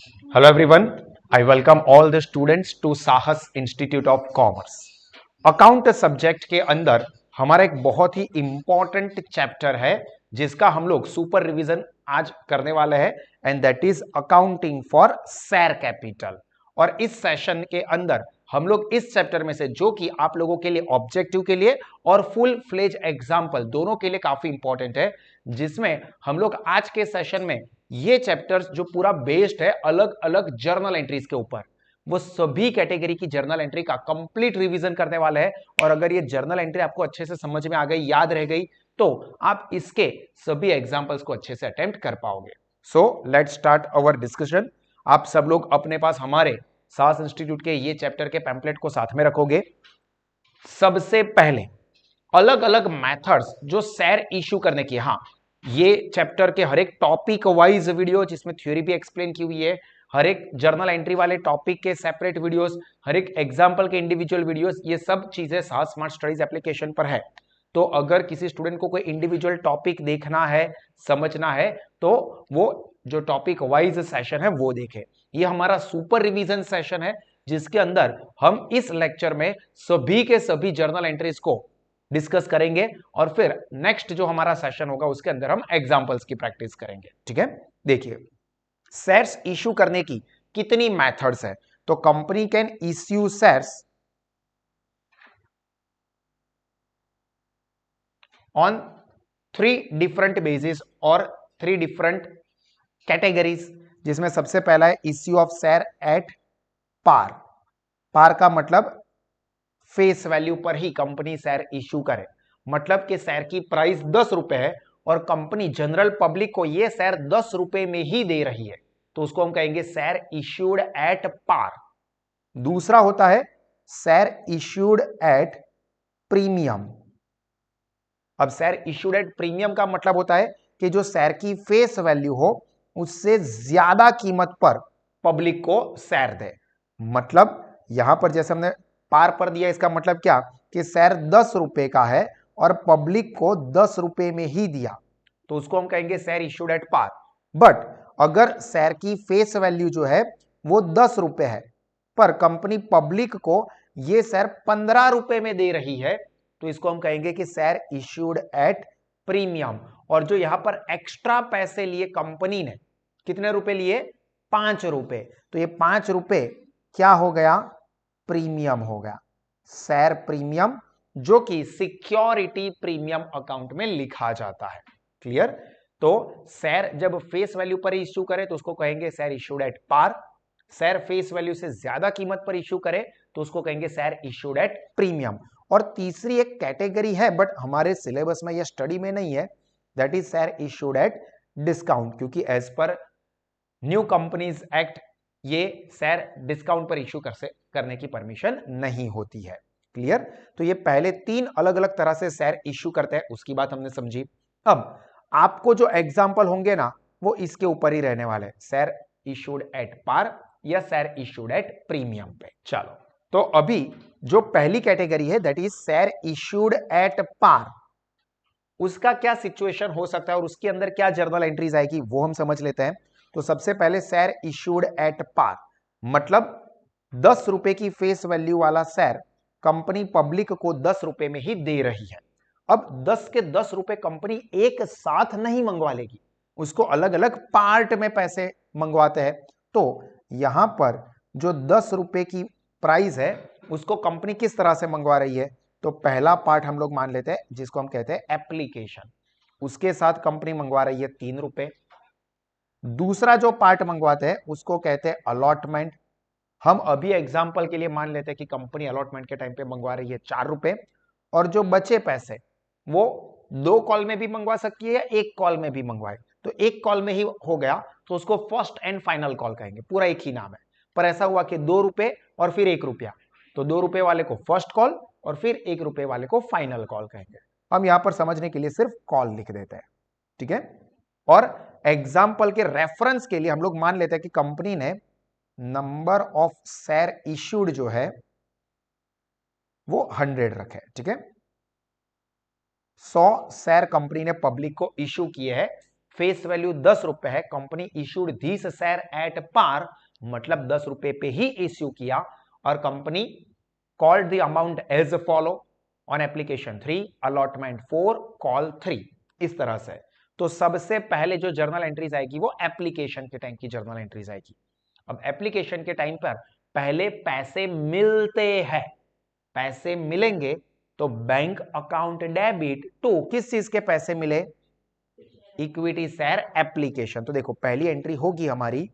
Hello everyone, I welcome all the students to साहस institute of commerce. Account subject के अंदर हमारा एक बहुत ही इंपॉर्टेंट चैप्टर है जिसका हम लोग सुपर रिवीजन आज करने वाले हैं and that is accounting for share capital. और इस सेशन के अंदर हम लोग इस चैप्टर में से जो कि आप लोगों के लिए ऑब्जेक्टिव के लिए और फुल फ्लेज एग्जाम्पल दोनों के लिए काफी इंपॉर्टेंट है, जिसमें हम लोग आज के सेशन में ये चैप्टर्स जो पूरा बेस्ड है अलग अलग जर्नल एंट्रीज के ऊपर, वो सभी कैटेगरी की जर्नल एंट्री का कंप्लीट रिवीजन करने वाले हैं। और अगर ये जर्नल एंट्री आपको अच्छे से समझ में आ गई, याद रह गई, तो आप इसके सभी एग्जांपल्स को अच्छे से अटेम्प्ट कर पाओगे। So let's start our discussion. आप सब लोग अपने पास हमारे सास इंस्टीट्यूट के ये चैप्टर के पैम्पलेट को साथ में रखोगे। सबसे पहले अलग अलग मेथड्स जो शेयर इश्यू करने की, हाँ, ये चैप्टर के हर एक टॉपिक वाइज वीडियो जिसमें थ्योरी भी एक्सप्लेन की हुई है, हर एक जर्नल एंट्री वाले टॉपिक के सेपरेट वीडियोस, हर एक एग्जांपल के इंडिविजुअल वीडियोस, ये सब चीजें साथ स्मार्ट स्टडीज एप्लीकेशन पर है। तो अगर किसी स्टूडेंट को कोई इंडिविजुअल टॉपिक देखना है, समझना है, तो वो जो टॉपिक वाइज सेशन है वो देखे। ये हमारा सुपर रिवीजन सेशन है जिसके अंदर हम इस लेक्चर में सभी के सभी जर्नल एंट्रीज को डिस्कस करेंगे और फिर नेक्स्ट जो हमारा सेशन होगा उसके अंदर हम एग्जांपल्स की प्रैक्टिस करेंगे। ठीक है, देखिए शेयर्स इश्यू करने की कितनी मेथड्स है। तो company can issue shares on 3 different basis और 3 डिफरेंट कैटेगरीज, जिसमें सबसे पहला है issue of share at par. Par का मतलब फेस वैल्यू पर ही कंपनी शेयर इश्यू करे, मतलब कि शेयर की प्राइस 10 रुपए है और कंपनी जनरल पब्लिक को यह शेयर 10 रुपए में ही दे रही है, तो उसको हम कहेंगे शेयर इश्यूड एट पार। दूसरा होता है शेयर इश्यूड एट प्रीमियम। अब शेयर इश्यूड एट प्रीमियम का मतलब होता है कि जो शेयर की फेस वैल्यू हो उससे ज्यादा कीमत पर पब्लिक को शेयर दे। मतलब यहां पर जैसे हमने पार पर दिया, इसका मतलब क्या कि शेयर 10 रुपए का है और पब्लिक को 10 रुपए में ही दिया, तो उसको हम कहेंगे share issued at par. But अगर शेयर की फेस वैल्यू जो है वो 10 रुपए है पर कंपनी पब्लिक को ये शेयर 15 रुपए में दे रही है, तो इसको हम कहेंगे कि शेयर इश्यूड एट प्रीमियम। और जो यहां पर एक्स्ट्रा पैसे लिए कंपनी ने, कितने रुपए लिए? 5 रुपए, तो ये 5 रुपए क्या हो गया? प्रीमियम हो गया, शेयर प्रीमियम, जो कि सिक्योरिटी प्रीमियम अकाउंट में लिखा जाता है। क्लियर? तो शेयर जब फेस वैल्यू पर इश्यू करे तो उसको कहेंगे share issued at par. Share face value से ज्यादा कीमत पर इश्यू करे तो उसको कहेंगे शेयर इश्यूड एट प्रीमियम। और तीसरी एक कैटेगरी है बट हमारे सिलेबस में या स्टडी में नहीं है, that is share issued at discount, क्योंकि as per new companies act ये शेयर डिस्काउंट पर इश्यू करने की परमिशन नहीं होती है। क्लियर? तो ये पहले 3 अलग अलग तरह से शेयर इश्यू करते हैं, उसकी बात हमने समझी। अब आपको जो एग्जांपल होंगे ना वो इसके ऊपर ही रहने वाले, शेयर इश्यूड एट पार या शेयर इश्यूड एट प्रीमियम पे। चलो, तो अभी जो पहली कैटेगरी है that is share issued at par, उसका क्या सिचुएशन हो सकता है और उसके अंदर क्या जर्नल एंट्रीज आएगी वो हम समझ लेते हैं। तो सबसे पहले शेयर इश्यूड एट पार, मतलब 10 रुपए की फेस वैल्यू वाला शेयर कंपनी पब्लिक को 10 रुपए में ही दे रही है। अब 10 के 10 रुपए कंपनी एक साथ नहीं मंगवा लेगी, उसको अलग अलग पार्ट में पैसे मंगवाते हैं। तो यहां पर जो 10 रुपए की प्राइस है उसको कंपनी किस तरह से मंगवा रही है? तो पहला पार्ट हम लोग मान लेते हैं जिसको हम कहते हैं एप्लीकेशन, उसके साथ कंपनी मंगवा रही है 3 रुपए। दूसरा जो पार्ट मंगवाते हैं उसको कहते हैं अलॉटमेंट। हम अभी एग्जांपल के लिए मान लेते हैं कि कंपनी अलॉटमेंट के टाइम पे मंगवा रही है 4 रुपए, और जो बचे पैसे वो 2 कॉल में भी मंगवा सकती है या 1 कॉल में भी मंगवाए, तो 1 कॉल में ही हो गया तो उसको फर्स्ट एंड फाइनल कॉल कहेंगे, पूरा एक ही नाम है। पर ऐसा हुआ कि 2 रुपए और फिर 1 रुपया, तो 2 रुपए वाले को फर्स्ट कॉल और फिर 1 रुपए वाले को फाइनल कॉल कहेंगे। हम यहां पर समझने के लिए सिर्फ कॉल लिख देते हैं, ठीक है। और एग्जाम्पल के रेफरेंस के लिए हम लोग मान लेते हैं कि कंपनी ने नंबर ऑफ शेयर इश्यूड जो है वो 100 रखे, ठीक है। 100 शेयर कंपनी ने पब्लिक को इश्यू किए हैं फेस वैल्यू 10 रुपए है, company issued this share at par, मतलब 10 रुपए पे ही इश्यू किया, और company called the amount as follow on application 3, allotment 4, call 3, इस तरह से। तो सबसे पहले जो जर्नल एंट्रीज आएगी वो एप्लीकेशन के टाइम की जर्नल एंट्रीज आएगी। अब एप्लीकेशन के टाइम पर पहले पैसे मिलते हैं, पैसे मिलेंगे तो बैंक अकाउंट डेबिट टू, किस चीज के पैसे मिले, इक्विटी शेयर एप्लीकेशन। तो देखो पहली एंट्री होगी हमारी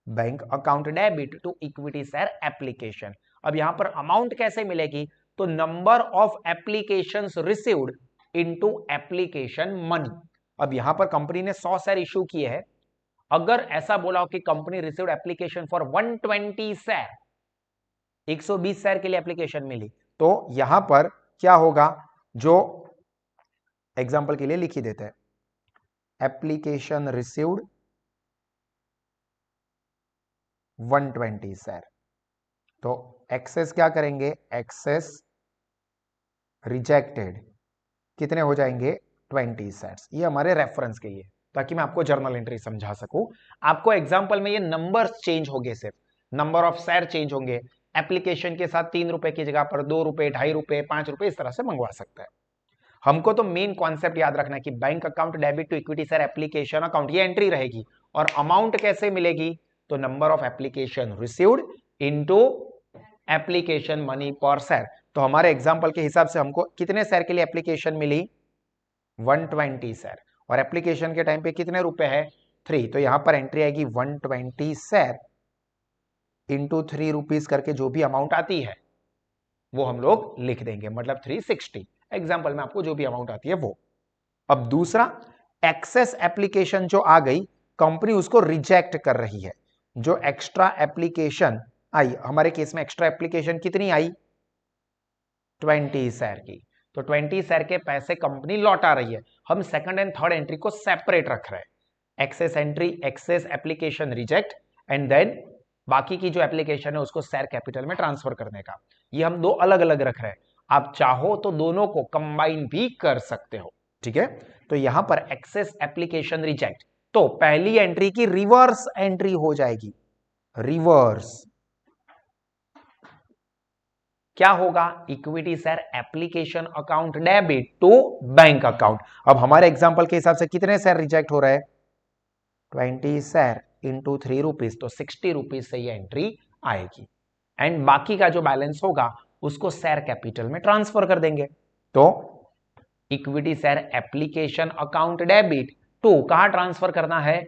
bank account debit to equity share application. अब यहां पर अमाउंट कैसे मिलेगी, तो number of applications received into application money. अब यहां पर कंपनी ने 100 शेयर इश्यू किए हैं, अगर ऐसा बोला हो कि company received application for 120 share, 120 share के लिए एप्लीकेशन मिली, तो यहां पर क्या होगा, जो एग्जांपल के लिए लिख ही देते हैं, एप्लीकेशन रिसीव्ड 120 शेयर, तो एक्सेस क्या करेंगे, एक्सेस रिजेक्टेड कितने हो जाएंगे, 20 शेयर्स। ये हमारे रेफरेंस के लिए, ताकि मैं आपको जर्नल एंट्री समझा सकूं। आपको एग्जांपल में ये नंबर्स चेंज होंगे, सिर्फ नंबर ऑफ शेयर चेंज होंगे। एप्लीकेशन के साथ 3 रुपए की जगह पर 2 रुपए, 2.5 रुपए, 5 रुपए, इस तरह से मंगवा सकता है। हमको तो मेन कॉन्सेप्ट याद रखना है कि bank account debit to equity share application account, ये एंट्री रहेगी। और अमाउंट कैसे मिलेगी, तो number of application received into application money पर शेयर। तो हमारे एग्जांपल के हिसाब से हमको कितने शेयर के लिए एप्लीकेशन मिली, 120 शेयर, और एप्लीकेशन के टाइम पे कितने रुपए है, 3, तो यहां पर एंट्री आएगी 120 शेयर इंटू 3 रुपीज करके, जो भी अमाउंट आती है वो हम लोग लिख देंगे, मतलब 360। एग्जाम्पल में आपको जो भी अमाउंट आती है वो। अब दूसरा, एक्सेस एप्लीकेशन जो आ गई, कंपनी उसको रिजेक्ट कर रही है। जो एक्स्ट्रा एप्लीकेशन आई, हमारे केस में एक्स्ट्रा एप्लीकेशन कितनी आई, 20 शेयर की, तो 20 शेयर के पैसे कंपनी लौटा रही है। हम सेकंड एंड थर्ड एंट्री को सेपरेट रख रहे हैं, excess entry, excess application reject, and then बाकी की जो एप्लीकेशन है उसको शेयर कैपिटल में ट्रांसफर करने का। ये हम दो अलग अलग रख रहे हैं, आप चाहो तो दोनों को कंबाइन भी कर सकते हो, ठीक है। तो यहां पर एक्सेस एप्लीकेशन रिजेक्ट, तो पहली एंट्री की रिवर्स एंट्री हो जाएगी, रिवर्स क्या होगा, equity share application account debit to bank account. अब हमारे एग्जांपल के हिसाब से कितने शेयर रिजेक्ट हो रहे हैं, 20 शेयर इंटू 3 रुपीज, तो 60 रुपीज से ये एंट्री आएगी। एंड बाकी का जो बैलेंस होगा उसको शेयर कैपिटल में ट्रांसफर कर देंगे। तो equity share application account debit to कहां ट्रांसफर करना है,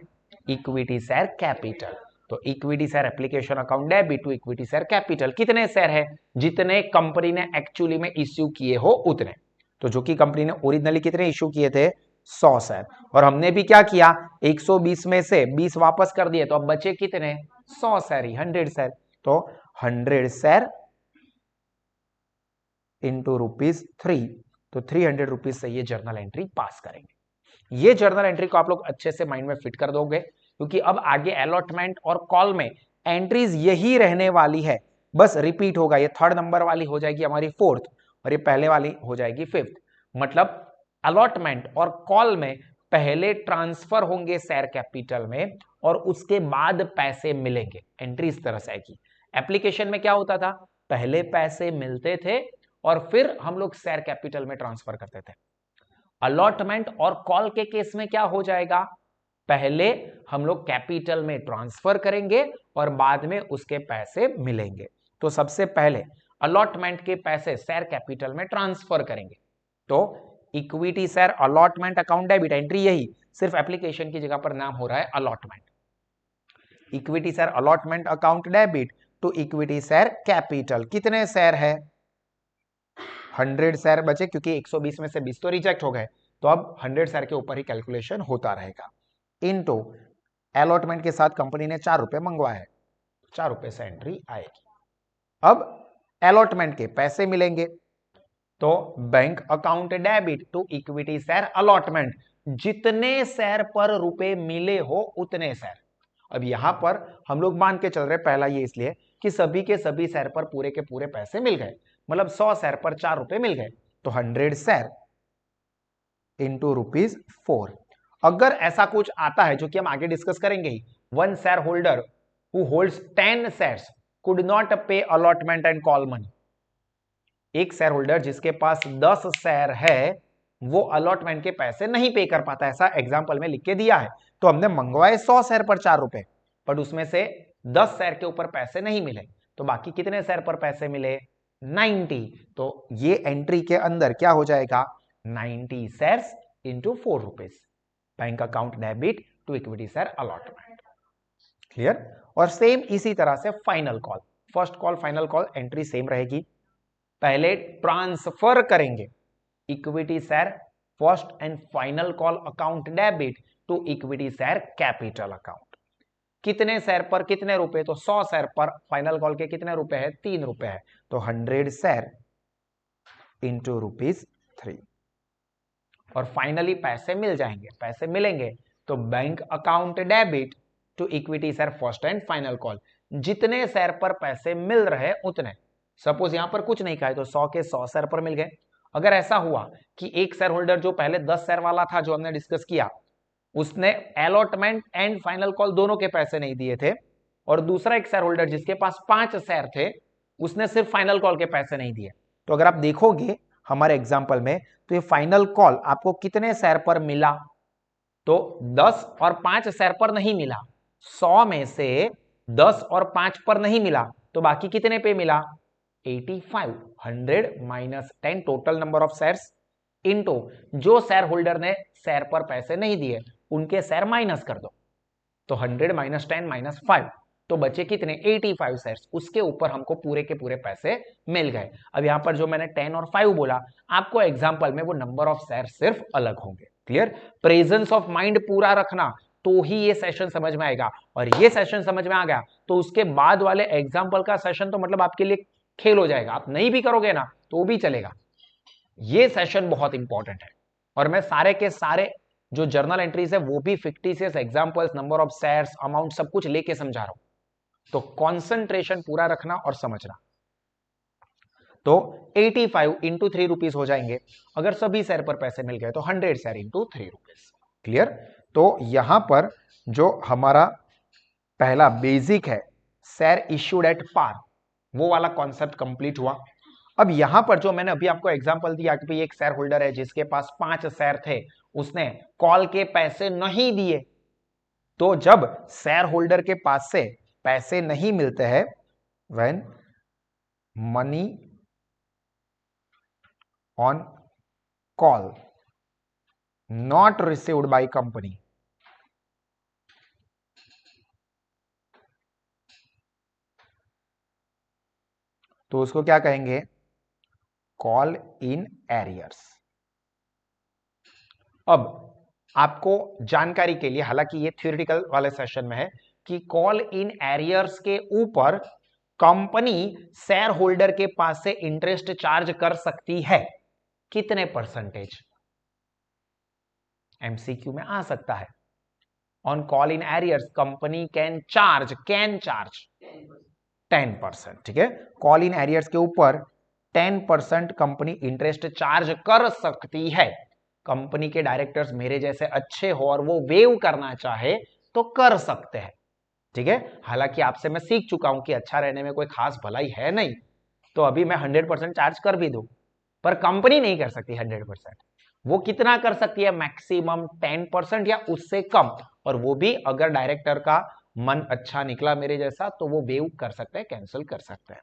इक्विटी शेयर कैपिटल। तो equity share application account debit to equity share capital, कितने शेयर है, जितने कंपनी ने एक्चुअली में इश्यू किए हो उतने। तो जो कि कंपनी ने ओरिजिनली कितने इश्यू किए थे, 100 शेयर, और हमने भी क्या किया, 120 में से 20 वापस कर दिए, तो अब बचे कितने, 100 शेयर ही, 100 शेयर। तो 100 शेयर इंटू ₹3, तो 300 रुपीज से ये जर्नल एंट्री पास करेंगे। ये जर्नल एंट्री को आप लोग अच्छे से माइंड में फिट कर दोगे, क्योंकि अब आगे अलॉटमेंट और कॉल में एंट्रीज यही रहने वाली है, बस रिपीट होगा। ये थर्ड नंबर वाली हो जाएगी हमारी फोर्थ, और ये पहले वाली हो जाएगी फिफ्थ। मतलब अलॉटमेंट और कॉल में पहले ट्रांसफर होंगे शेयर कैपिटल में, और उसके बाद पैसे मिलेंगे, एंट्री इस तरह से आएगी। एप्लीकेशन में क्या होता था, पहले पैसे मिलते थे और फिर हम लोग शेयर कैपिटल में ट्रांसफर करते थे। अलॉटमेंट और कॉल के केस में क्या हो जाएगा, पहले हम लोग कैपिटल में ट्रांसफर करेंगे और बाद में उसके पैसे मिलेंगे। तो सबसे पहले अलॉटमेंट के पैसे शेयर कैपिटल में ट्रांसफर करेंगे। तो equity share allotment account debit, entry यही, सिर्फ एप्लीकेशन की जगह पर नाम हो रहा है allotment. Equity share allotment account debit to equity share capital, कितने शेयर है, 100 शेयर बचे, क्योंकि 120 में से 20 तो रिजेक्ट हो गए, तो अब 100 शेयर के ऊपर ही कैलकुलेशन होता रहेगा। इनटू अलॉटमेंट के साथ कंपनी ने 4 रुपए मंगवाए, 4 रुपए से एंट्री आएगी। अब अलॉटमेंट के पैसे मिलेंगे, तो bank account debit to equity share allotment, जितने शेयर पर रुपए मिले हो उतने शेयर। अब यहां पर हम लोग मान के चल रहे, पहला ये इसलिए कि सभी के सभी शेयर पर पूरे के पूरे पैसे मिल गए, मतलब 100 शेयर पर 4 रुपए मिल गए, तो 100 शेयर इंटू ₹4। अगर ऐसा कुछ आता है जो कि हम आगे डिस्कस करेंगे ही, one share holder who holds 10 shares could not pay allotment and call money. एक शेयर होल्डर जिसके पास 10 शेयर है वो अलॉटमेंट के पैसे नहीं पे कर पाता, ऐसा एग्जाम्पल में लिख के दिया है। तो हमने मंगवाए 100 शेयर पर 4 रुपए, बट उसमें से 10 शेयर के ऊपर पैसे नहीं मिले, तो बाकी कितने शेयर पर पैसे मिले? 90। तो ये एंट्री के अंदर क्या हो जाएगा? 90 shares into 4 rupees, bank account debit to equity share allotment. Clear? और सेम इसी तरह से final call, first call final call entry same रहेगी। पहले ट्रांसफर करेंगे equity share first and final call account debit to equity share capital account. कितने share पर कितने रुपए? तो 100 शेयर पर फाइनल कॉल के कितने रुपए है? 3 रुपए है, तो 100 शेयर इंटू ₹3। और फाइनली पैसे मिल जाएंगे, पैसे मिलेंगे तो bank account debit to equity share first and final call. जितने शेयर पर पैसे मिल रहे उतने, सपोज यहां पर कुछ नहीं कहा है तो 100 के 100 शेयर पर मिल गए। अगर ऐसा हुआ कि एक शेयर होल्डर जो पहले 10 शेयर वाला था जो हमने डिस्कस किया, उसने अलॉटमेंट एंड फाइनल कॉल दोनों के पैसे नहीं दिए थे, और दूसरा एक शेयर होल्डर जिसके पास 5 शेयर थे उसने सिर्फ फाइनल कॉल के पैसे नहीं दिए, तो अगर आप देखोगे हमारे एग्जाम्पल में तो ये फाइनल कॉल आपको कितने शेयर पर मिला? तो 10 और 5 शेयर पर नहीं मिला, 100 में से 10 और 5 पर नहीं मिला, तो बाकी कितने पे मिला? 85। 100 minus 10 total number of shares into जो शेयर होल्डर ने शेयर पर पैसे नहीं दिए उनके शेयर माइनस कर दो, तो 100 माइनस 10 माइनस 5, तो बचे कितने? 85 शेयर्स। उसके ऊपर हमको पूरे के पूरे पैसे मिल गए। अब यहां पर जो मैंने 10 और 5 बोला, आपको एग्जांपल में वो नंबर ऑफ शेयर सिर्फ अलग होंगे। क्लियर? प्रेजेंस ऑफ माइंड पूरा रखना तो ही ये सेशन समझ में आएगा, और ये सेशन समझ में आ गया तो उसके बाद वाले एग्जाम्पल का सेशन तो मतलब आपके लिए खेल हो जाएगा। आप नहीं भी करोगे ना तो भी चलेगा। ये सेशन बहुत इंपॉर्टेंट है, और मैं सारे के सारे जो जर्नल एंट्रीज है वो भी fictitious examples, number of shares, amount सब कुछ लेके समझा रहा हूं, तो कंसंट्रेशन पूरा रखना और समझना। तो 85 इंटू 3 रुपीज हो जाएंगे। अगर सभी शेयर पर पैसे मिल गए तो 100 शेयर इंटू 3 रुपीज। क्लियर? तो यहां पर जो हमारा पहला बेसिक है शेयर इश्यूड एट पार, वो वाला कॉन्सेप्ट कंप्लीट हुआ। अब यहां पर जो मैंने अभी आपको एग्जांपल दिया कि भाई एक शेयर होल्डर है जिसके पास 5 शेयर थे, उसने कॉल के पैसे नहीं दिए, तो जब शेयर होल्डर के पास से पैसे नहीं मिलते हैं, when money on call not received by company, तो उसको क्या कहेंगे? Call in arrears. अब आपको जानकारी के लिए, हालांकि ये थ्योरेटिकल वाले सेशन में है, कि कॉल इन एरियर्स के ऊपर कंपनी शेयर होल्डर के पास से इंटरेस्ट चार्ज कर सकती है। कितने परसेंटेज? एमसीक्यू में आ सकता है। On call in arrears company can charge 10%। ठीक है? कॉल इन एरियर्स के ऊपर 10% कंपनी इंटरेस्ट चार्ज कर सकती है। कंपनी के डायरेक्टर्स मेरे जैसे अच्छे हो और वो वेव करना चाहे तो कर सकते हैं। ठीक है? हालांकि आपसे मैं सीख चुका हूं कि अच्छा रहने में कोई खास भलाई है नहीं, तो अभी मैं 100% चार्ज कर भी दूं, पर कंपनी नहीं कर सकती 100%। वो कितना कर सकती है? मैक्सिमम 10% या उससे कम, और वो भी अगर डायरेक्टर का मन अच्छा निकला मेरे जैसा तो वो वेव कर सकते हैं, कैंसिल कर सकते हैं।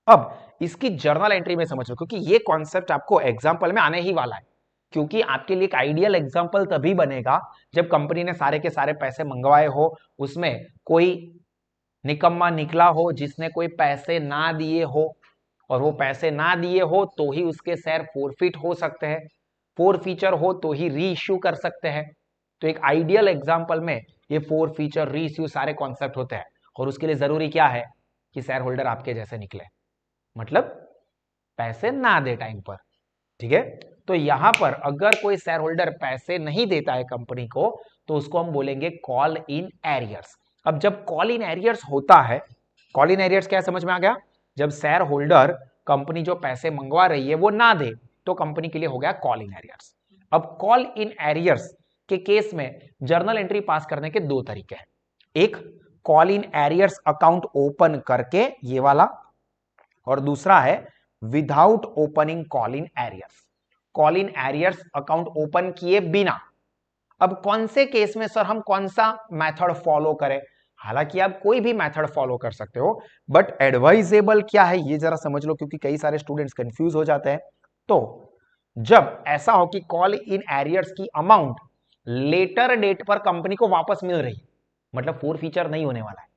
अब इसकी जर्नल एंट्री में समझ लो, क्योंकि ये कॉन्सेप्ट आपको एग्जाम्पल में आने ही वाला है, क्योंकि आपके लिए एक आइडियल एग्जाम्पल तभी बनेगा जब कंपनी ने सारे के सारे पैसे मंगवाए हो, उसमें कोई निकम्मा निकला हो जिसने कोई पैसे ना दिए हो, और वो पैसे ना दिए हो तो ही उसके शेयर फोरफिट हो सकते हैं, फोर फीचर हो तो ही री इश्यू कर सकते हैं। तो एक आइडियल एग्जाम्पल में ये फोर फीचर, री इश्यू सारे कॉन्सेप्ट होते हैं, और उसके लिए जरूरी क्या है कि शेयर होल्डर आपके जैसे निकले, मतलब पैसे ना दे टाइम पर। ठीक है? तो यहां पर अगर कोई शेयर होल्डर पैसे नहीं देता है कंपनी को, तो उसको हम बोलेंगे कॉल इन एरियर्स। अब जब कॉल इन एरियर्स होता है, कॉल इन एरियर्स क्या समझ में आ गया? जब शेयर होल्डर कंपनी जो पैसे मंगवा रही है वो ना दे, तो कंपनी के लिए हो गया कॉल इन एरियर्स। अब कॉल इन एरियर्स के केस में जर्नल एंट्री पास करने के दो तरीके हैं। एक call in arrears account open करके, ये वाला, और दूसरा है without opening call in arrears, call in arrears account open किए बिना। अब कौन से केस में सर हम कौन सा मेथड फॉलो करें? हालांकि आप कोई भी मेथड फॉलो कर सकते हो, बट एडवाइजेबल क्या है ये जरा समझ लो, क्योंकि कई सारे स्टूडेंट्स कंफ्यूज हो जाते हैं। तो जब ऐसा हो कि कॉल इन एरियर्स की अमाउंट लेटर डेट पर कंपनी को वापस मिल रही है, मतलब फोर फीचर नहीं होने वाला है,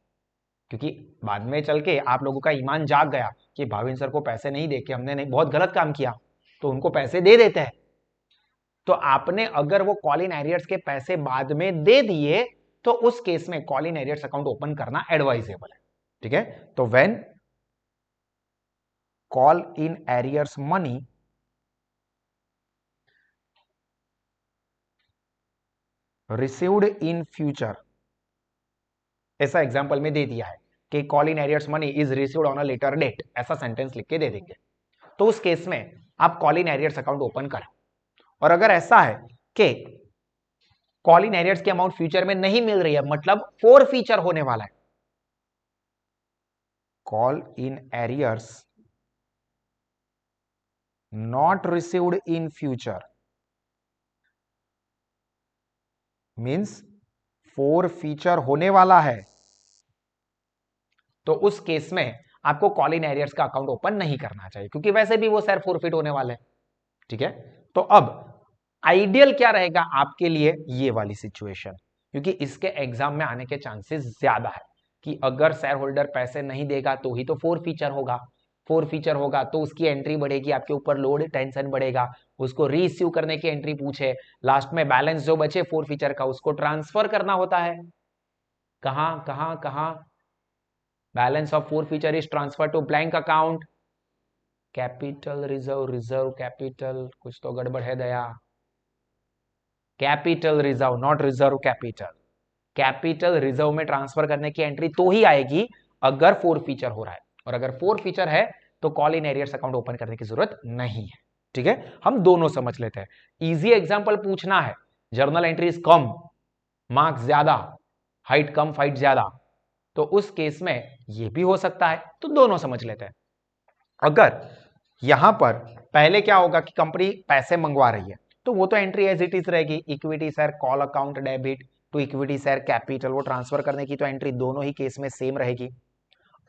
क्योंकि बाद में चल के आप लोगों का ईमान जाग गया कि भाविन सर को पैसे नहीं देके हमने नहीं बहुत गलत काम किया, तो उनको पैसे दे देते हैं। तो आपने अगर वो कॉल इन एरियर्स के पैसे बाद में दे दिए तो उस केस में call in arrears account open करना एडवाइजेबल है। ठीक है, तो when call in arrears money received in future, ऐसा एग्जांपल में दे दिया है कि call in arrears money is received on a later date, ऐसा सेंटेंस लिख के दे देंगे, तो उस केस में आप call in arrears account open करें। और अगर ऐसा है कि कॉल इन एरियर्स की अमाउंट फ्यूचर में नहीं मिल रही है, मतलब फोर फीचर होने वाला है, call in arrears not received in future means four feature होने वाला है, तो उस केस में आपको कॉल इन एरियर्स का अकाउंट ओपन नहीं करना चाहिए, क्योंकि वैसे भी वो सर फोरफिट होने वाले हैं। ठीक है, तो अब आइडियल क्या रहेगा आपके लिए, ये वाली सिचुएशन, क्योंकि इसके एग्जाम में आने के चांसेस ज्यादा है कि अगर शेयर होल्डर पैसे नहीं देगा तो ही तो फोर फीचर होगा, फोर फीचर होगा तो उसकी एंट्री बढ़ेगी, आपके ऊपर लोड टेंशन बढ़ेगा, उसको रीइश्यू करने की एंट्री पूछे, लास्ट में बैलेंस जो बचे फोर फीचर का उसको ट्रांसफर करना होता है, कहां कहां कहां, balance of forfeiture is transfer to blank account, capital reserve, reserve capital, कुछ तो गड़बड़ है Daya, capital reserve not reserve capital, capital reserve में ट्रांसफर करने की एंट्री तो ही आएगी अगर फोर फीचर हो रहा है, और अगर फोर फीचर है तो call in arrears account open करने की जरूरत नहीं है। ठीक है, हम दोनों समझ लेते हैं। इजी एग्जांपल पूछना है, जर्नल एंट्रीज कम, मार्क्स ज्यादा, हाइट कम फाइट ज्यादा, तो उस केस में ये भी हो सकता है, तो दोनों समझ लेते हैं। अगर यहां पर पहले क्या होगा कि कंपनी पैसे मंगवा रही है, तो वो तो एंट्री एज इट इज रहेगी, equity share call account debit to equity share capital, वो ट्रांसफर करने की तो एंट्री दोनों ही केस में सेम रहेगी।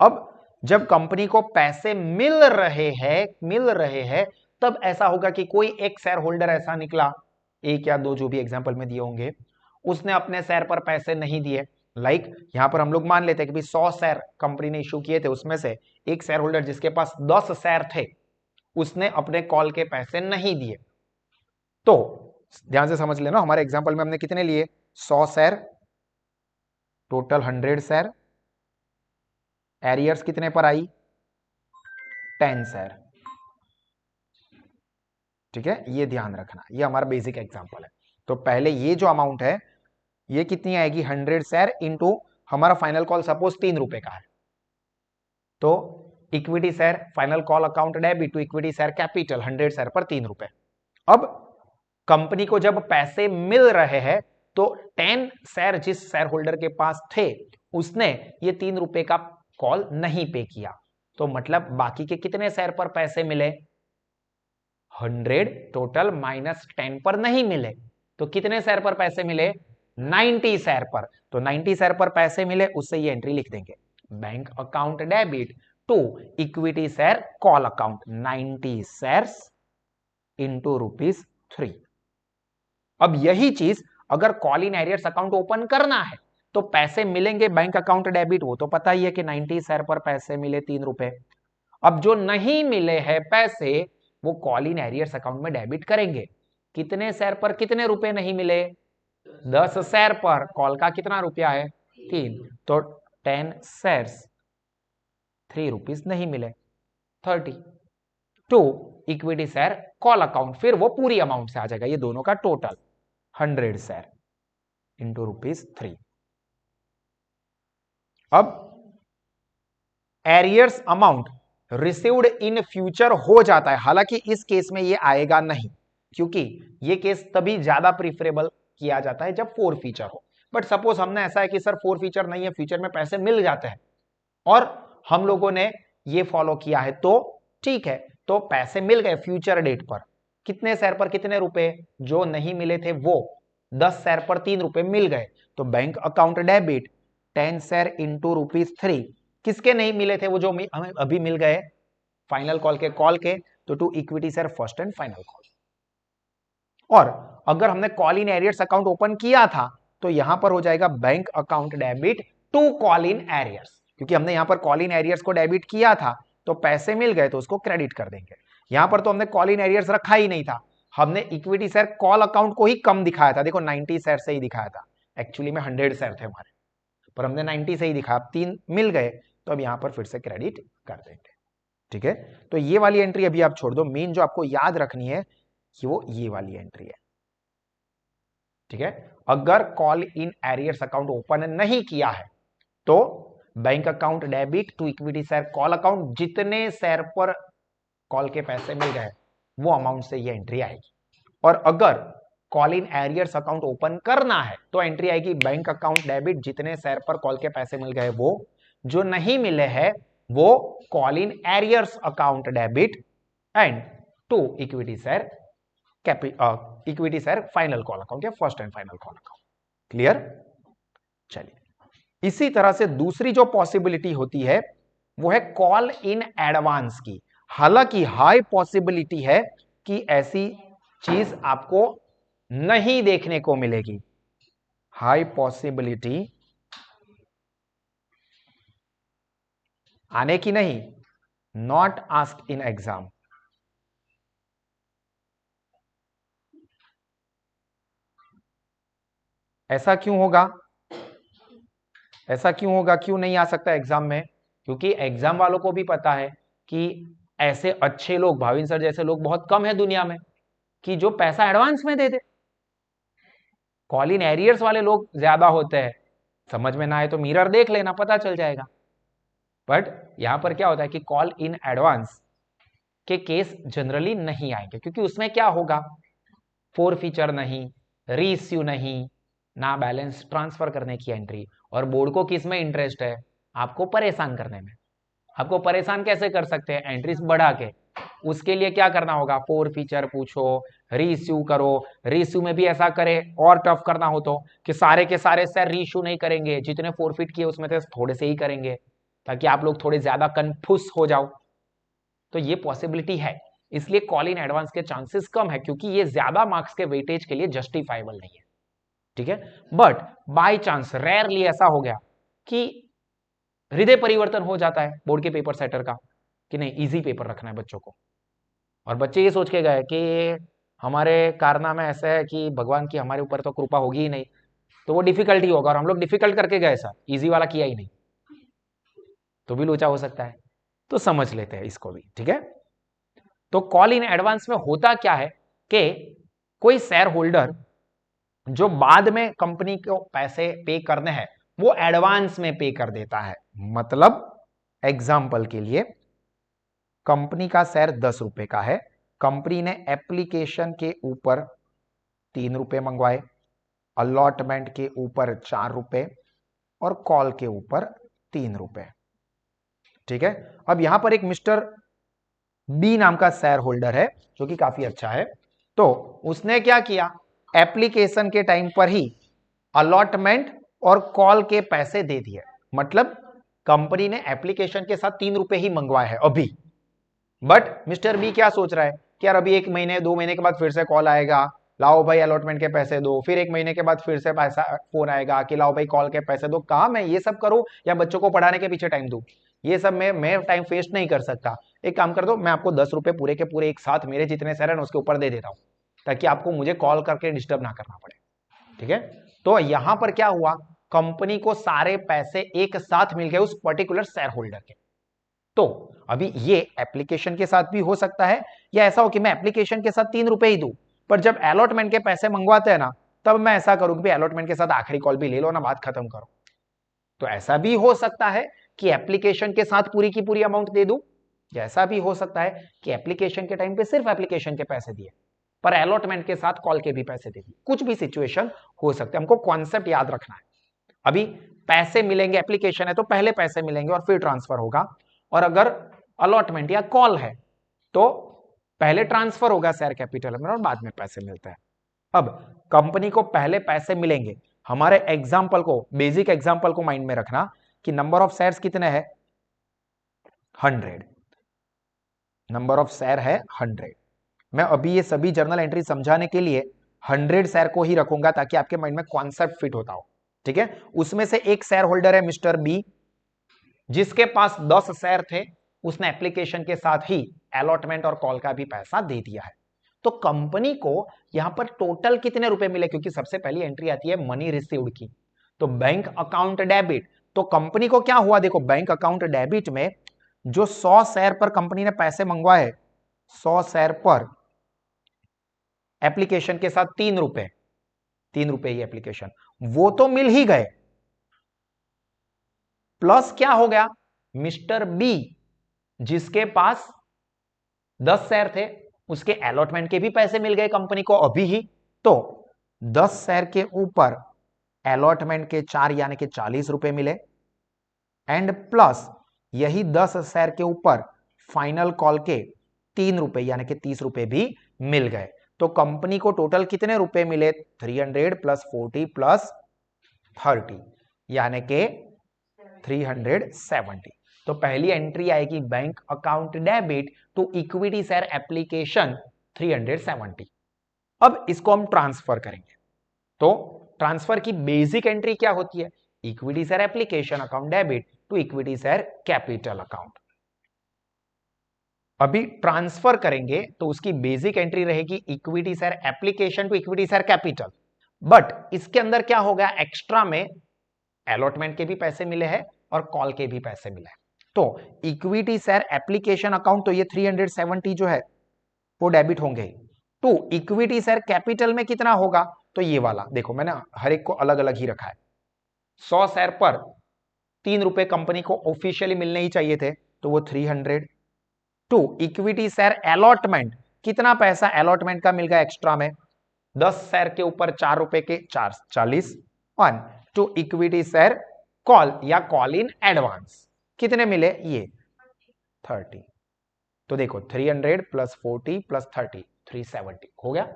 अब जब कंपनी को पैसे मिल रहे हैं तब ऐसा होगा कि कोई एक शेयर होल्डर ऐसा निकला, एक या दो जो भी एग्जांपल में दिए होंगे, उसने अपने शेयर पर पैसे नहीं दिए। लाइक यहां पर हम लोग मान लेते हैं कि 100 शेयर कंपनी ने इश्यू किए थे, उसमें से एक शेयर होल्डर जिसके पास 10 शेयर थे उसने अपने कॉल के पैसे नहीं दिए। तो ध्यान से समझ लेना, हमारे एग्जांपल में हमने कितने लिए, 100 शेयर, टोटल 100 शेयर, एरियर्स कितने पर आई, 10 शेयर। ठीक है, ये ध्यान रखना, ये हमारा बेसिक एग्जांपल है। तो पहले ये जो अमाउंट है ये कितनी आएगी, 100 शेयर इंटू हमारा फाइनल कॉल सपोज 3 रुपए का है, तो equity share final call account debit to equity share capital 100 share पर 3 रुपए। अब कंपनी को जब पैसे मिल रहे हैं तो 10 शेयर जिस शेयर होल्डर के पास थे उसने ये 3 रुपए का कॉल नहीं पे किया, तो मतलब बाकी के कितने शेयर पर पैसे मिले, 100 टोटल माइनस 10 पर नहीं मिले, तो कितने शेयर पर पैसे मिले, 90 शेयर पर, तो 90 शेयर पर पैसे मिले, उससे ये एंट्री लिख देंगे, bank account debit to equity share call account 90 shares into ₹3। अब यही चीज अगर call in arrears account open करना है तो पैसे मिलेंगे बैंक अकाउंट डेबिट, वो तो पता ही है कि 90 शेयर पर पैसे मिले 3 रुपए। अब जो नहीं मिले हैं पैसे वो कॉल इन एरियर्स अकाउंट में डेबिट करेंगे, कितने शेयर पर कितने रुपए नहीं मिले, 10 शेयर पर, कॉल का कितना रुपया है 3, तो 10 शेयर्स ₹3 नहीं मिले, 30 to equity share call account, फिर वो पूरी अमाउंट से आ जाएगा, ये दोनों का टोटल 100 शेयर इंटू ₹3। अब arrears amount received in future हो जाता है, हालांकि इस केस में ये आएगा नहीं, क्योंकि ये केस तभी ज्यादा प्रीफरेबल किया जाता है जब फोर फीचर हो। बट सपोज हमने ऐसा है कि सर फोर फीचर नहीं है, फ्यूचर में पैसे मिल जाते हैं और हम लोगों ने ये फॉलो किया है, तो ठीक है, तो पैसे मिल गए फ्यूचर डेट पर, कितने शेयर पर कितने रुपए, जो नहीं मिले थे वो 10 शेयर पर 3 रुपए मिल गए, तो bank account debit 10 share into ₹3। किसके नहीं मिले थे, वो जो हमें अभी मिल गए फाइनल कॉल के, तो to equity share first and final call. और अगर हमने call in arrears account open किया था तो यहां पर हो जाएगा bank account debit to call in arrears, क्योंकि हमने यहां पर कॉल इन एरियर्स को डेबिट किया था तो पैसे मिल गए तो उसको क्रेडिट कर देंगे। यहां पर तो हमने कॉल इन एरियर्स रखा ही नहीं था, हमने इक्विटी शेयर कॉल अकाउंट को ही कम दिखाया था, देखो 90 शेयर से ही दिखाया था, एक्चुअली में 100 शेयर थे हमारे, पर हमने 90 से ही दिखाया, 3 मिल गए तो अब यहां पर फिर से क्रेडिट कर देंगे। ठीक है, तो ये वाली एंट्री अभी आप छोड़ दो, मेन जो आपको याद रखनी है कि वो ये वाली एंट्री है। ठीक है, अगर call in arrears account open नहीं किया है तो bank account debit to equity share call account, जितने शेयर पर कॉल के पैसे मिल गए वो अमाउंट से ये एंट्री आएगी। और अगर call in arrears account open करना है तो एंट्री आएगी बैंक अकाउंट डेबिट, जितने शेयर पर कॉल के पैसे मिल गए वो, जो नहीं मिले हैं वो call in arrears account debit and to equity share equity share final call account या first and final call account. Clear? चलिए, इसी तरह से दूसरी जो पॉसिबिलिटी होती है वो है कॉल इन एडवांस की। हालांकि हाई पॉसिबिलिटी है कि ऐसी चीज आपको नहीं देखने को मिलेगी, हाई पॉसिबिलिटी आने की नहीं, नॉट आस्क्ड इन एग्जाम। ऐसा क्यों होगा, ऐसा क्यों होगा, क्यों नहीं आ सकता एग्जाम में? क्योंकि एग्जाम वालों को भी पता है कि ऐसे अच्छे लोग, भाविन सर जैसे लोग बहुत कम है दुनिया में कि जो पैसा एडवांस में दे दे। कॉल इन एरियर्स वाले लोग ज्यादा होते हैं, समझ में ना आए तो मिरर देख लेना, पता चल जाएगा। बट यहां पर क्या होता है कि कॉल इन एडवांस के केस जनरली नहीं आएंगे, क्योंकि उसमें क्या होगा, फोर फीचर नहीं, रीइश्यू नहीं, ना बैलेंस ट्रांसफर करने की एंट्री, और बोर्ड को किस में इंटरेस्ट है, आपको परेशान करने में। आपको परेशान कैसे कर सकते हैं, एंट्रीज बढ़ा के। उसके लिए क्या करना होगा, फोर फीचर पूछो, रीइश्यू करो, रीइश्यू में भी ऐसा करे और टफ करना हो तो कि सारे के सारे शेयर रीइश्यू नहीं करेंगे, जितने फोरफिट किए उसमें से थोड़े से ही करेंगे, ताकि आप लोग थोड़े ज्यादा कंफ्यूज हो जाओ। तो ये पॉसिबिलिटी है, इसलिए कॉल इन एडवांस के चांसेस कम है, क्योंकि ये ज्यादा मार्क्स के वेटेज के लिए जस्टिफाइबल नहीं है। ठीक है, बट बाय चांस रेयरली ऐसा हो गया कि हृदय परिवर्तन हो जाता है बोर्ड के पेपर सेटर का कि नहीं इजी पेपर रखना है बच्चों को, और बच्चे ये सोच के गए कि हमारे कारनामे ऐसे है कि भगवान की हमारे ऊपर तो कृपा होगी ही नहीं, तो वो डिफिकल्ट ही होगा, और हम लोग डिफिकल्ट करके गए सर, इजी वाला किया ही नहीं, तो भी लोचा हो सकता है। तो समझ लेते हैं इसको भी। ठीक है, तो कॉल इन एडवांस में होता क्या है कि कोई शेयर होल्डर जो बाद में कंपनी को पैसे पे करने हैं वो एडवांस में पे कर देता है। मतलब एग्जाम्पल के लिए कंपनी का शेयर 10 रुपए का है, कंपनी ने एप्लीकेशन के ऊपर 3 रुपए मंगवाए, अलॉटमेंट के ऊपर 4 रुपए और कॉल के ऊपर 3 रुपए। ठीक है, अब यहां पर एक मिस्टर बी नाम का शेयर होल्डर है जो कि काफी अच्छा है, तो उसने क्या किया, एप्लीकेशन के टाइम पर ही अलॉटमेंट और कॉल के पैसे दे दिए। मतलब कंपनी ने एप्लीकेशन के साथ 3 रुपए ही मंगवाए हैं अभी, बट मिस्टर बी क्या सोच रहा है कि यार अभी 1 महीने 2 महीने के बाद फिर से कॉल आएगा, लाओ भाई अलॉटमेंट के पैसे दो, फिर 1 महीने के बाद फिर से पैसा फोन आएगा कि लाओ भाई कॉल के पैसे दो। कहा मैं ये सब करूं या बच्चों को पढ़ाने के पीछे टाइम दूं, ये सब मैं टाइम वेस्ट नहीं कर सकता। एक काम कर दो, मैं आपको 10 रुपए पूरे के पूरे एक साथ मेरे जितने शेयर है उसके ऊपर दे देता हूं, ताकि आपको मुझे कॉल करके डिस्टर्ब ना करना पड़े। ठीक है, तो यहां पर क्या हुआ, कंपनी को सारे पैसे एक साथ मिल गए उस पर्टिकुलर शेयर होल्डर के। तो अभी ये एप्लीकेशन के साथ भी हो सकता है, या ऐसा हो कि मैं एप्लीकेशन के साथ 3 रुपए ही दूं, पर जब अलॉटमेंट के पैसे मंगवाते हैं ना तब मैं ऐसा करूं कि अलॉटमेंट के साथ आखिरी कॉल भी ले लो ना, बात खत्म करो। तो ऐसा भी हो सकता है कि एप्लीकेशन के साथ पूरी की पूरी अमाउंट दे दूं, या ऐसा भी हो सकता है कि एप्लीकेशन के टाइम पे सिर्फ एप्लीकेशन के पैसे दिए, पर अलॉटमेंट के साथ कॉल के भी पैसे दे दिए। कुछ भी सिचुएशन हो सकते हैं, हमको कॉन्सेप्ट याद रखना है। अभी पैसे मिलेंगे, एप्लीकेशन है तो पहले पैसे मिलेंगे और फिर ट्रांसफर होगा, और अगर अलॉटमेंट या कॉल है तो पहले ट्रांसफर होगा शेयर कैपिटल में और बाद में पैसे मिलते हैं। अब कंपनी को पहले पैसे मिलेंगे। हमारे एग्जाम्पल को, बेसिक एग्जाम्पल को माइंड में रखना कि नंबर ऑफ शेयर्स कितने हैं, 100। नंबर ऑफ शेयर है 100। मैं अभी ये सभी जर्नल एंट्री समझाने के लिए 100 शेयर को ही रखूंगा ताकि आपके माइंड में कॉन्सेप्ट फिट होता हो, ठीक है। उसमें से एक शेयर होल्डर है मिस्टर बी, जिसके पास 10 शेयर थे, उसने एप्लीकेशन के साथ ही अलॉटमेंट और कॉल का भी पैसा दे दिया है। तो कंपनी को यहां पर टोटल कितने रुपए मिले, क्योंकि सबसे पहली एंट्री आती है मनी रिसीव्ड की, तो बैंक अकाउंट डेबिट। तो कंपनी को क्या हुआ, देखो बैंक अकाउंट डेबिट में जो 100 शेयर पर कंपनी ने पैसे मंगवाए, 100 शेयर पर एप्लीकेशन के साथ 3 रुपए ही एप्लीकेशन, वो तो मिल ही गए। प्लस क्या हो गया, मिस्टर बी जिसके पास 10 शेयर थे, उसके अलॉटमेंट के भी पैसे मिल गए कंपनी को अभी ही। तो 10 शेयर के ऊपर अलॉटमेंट के 4 यानी कि 40 रुपए मिले, एंड प्लस यही 10 शेयर के ऊपर फाइनल कॉल के 3 रुपए यानी कि 30 रुपए भी मिल गए। तो कंपनी को टोटल कितने रुपए मिले, 300 प्लस 40 प्लस 30 यानी कि 370। तो पहली एंट्री आएगी bank account debit to equity share application 370। अब इसको हम ट्रांसफर करेंगे, तो ट्रांसफर की बेसिक एंट्री क्या होती है, equity share application account debit to equity share capital account. अभी ट्रांसफर करेंगे तो उसकी बेसिक एंट्री रहेगी equity share application to equity share capital, but इसके अंदर क्या होगा, एक्स्ट्रा में अलॉटमेंट के भी पैसे मिले हैं और कॉल के भी पैसे मिले हैं। तो इक्विटी शेयर एप्लीकेशन अकाउंट, तो ये 370 जो है वो डेबिट होंगे। टू इक्विटी शेयर कैपिटल में कितना होगा, तो ये वाला देखो मैंने हर एक को अलग अलग ही रखा है। 100 शेयर पर 3 रुपए कंपनी को ऑफिशियली मिलने ही चाहिए थे, तो वो 300। टू इक्विटी शेयर अलॉटमेंट, कितना पैसा अलॉटमेंट का मिल गया एक्स्ट्रा में, 10 शेयर के ऊपर 4 रुपए के 4 40। 1 टू इक्विटी शेयर कॉल या कॉल इन एडवांस, कितने मिले, ये 30। तो देखो 300 प्लस 40 प्लस 30 370 हो गया।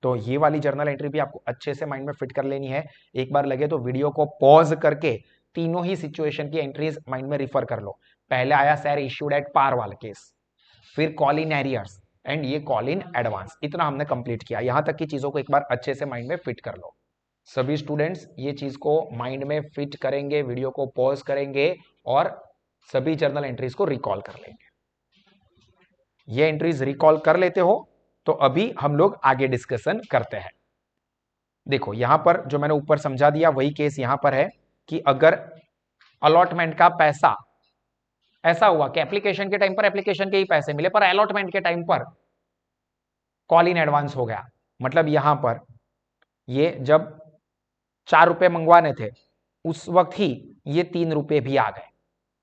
तो ये वाली जर्नल एंट्री भी आपको अच्छे से माइंड में फिट कर लेनी है। एक बार लगे तो वीडियो को पॉज करके तीनों ही सिचुएशन की एंट्रीज माइंड में रिफर कर लो। पहले आया शेयर इश्यूड एट पार वाला केस, फिर कॉल इन एरियर्स, एंड ये कॉल इन एडवांस। इतना हमने कंप्लीट किया, यहां तक की चीजों को एक बार अच्छे से माइंड में फिट कर लो। सभी स्टूडेंट्स ये चीज को माइंड में फिट करेंगे, वीडियो को पॉज करेंगे और सभी जर्नल एंट्रीज को रिकॉल कर लेंगे। ये एंट्रीज रिकॉल कर लेते हो तो अभी हम लोग आगे डिस्कशन करते हैं। देखो यहां पर जो मैंने ऊपर समझा दिया वही केस यहां पर है कि अगर अलॉटमेंट का पैसा ऐसा हुआ कि एप्लीकेशन के टाइम पर एप्लीकेशन के ही पैसे मिले, पर अलॉटमेंट के टाइम पर कॉल इन एडवांस हो गया, मतलब यहां पर ये जब 4 रुपए मंगवाने थे उस वक्त ही ये 3 रुपए भी आ गए,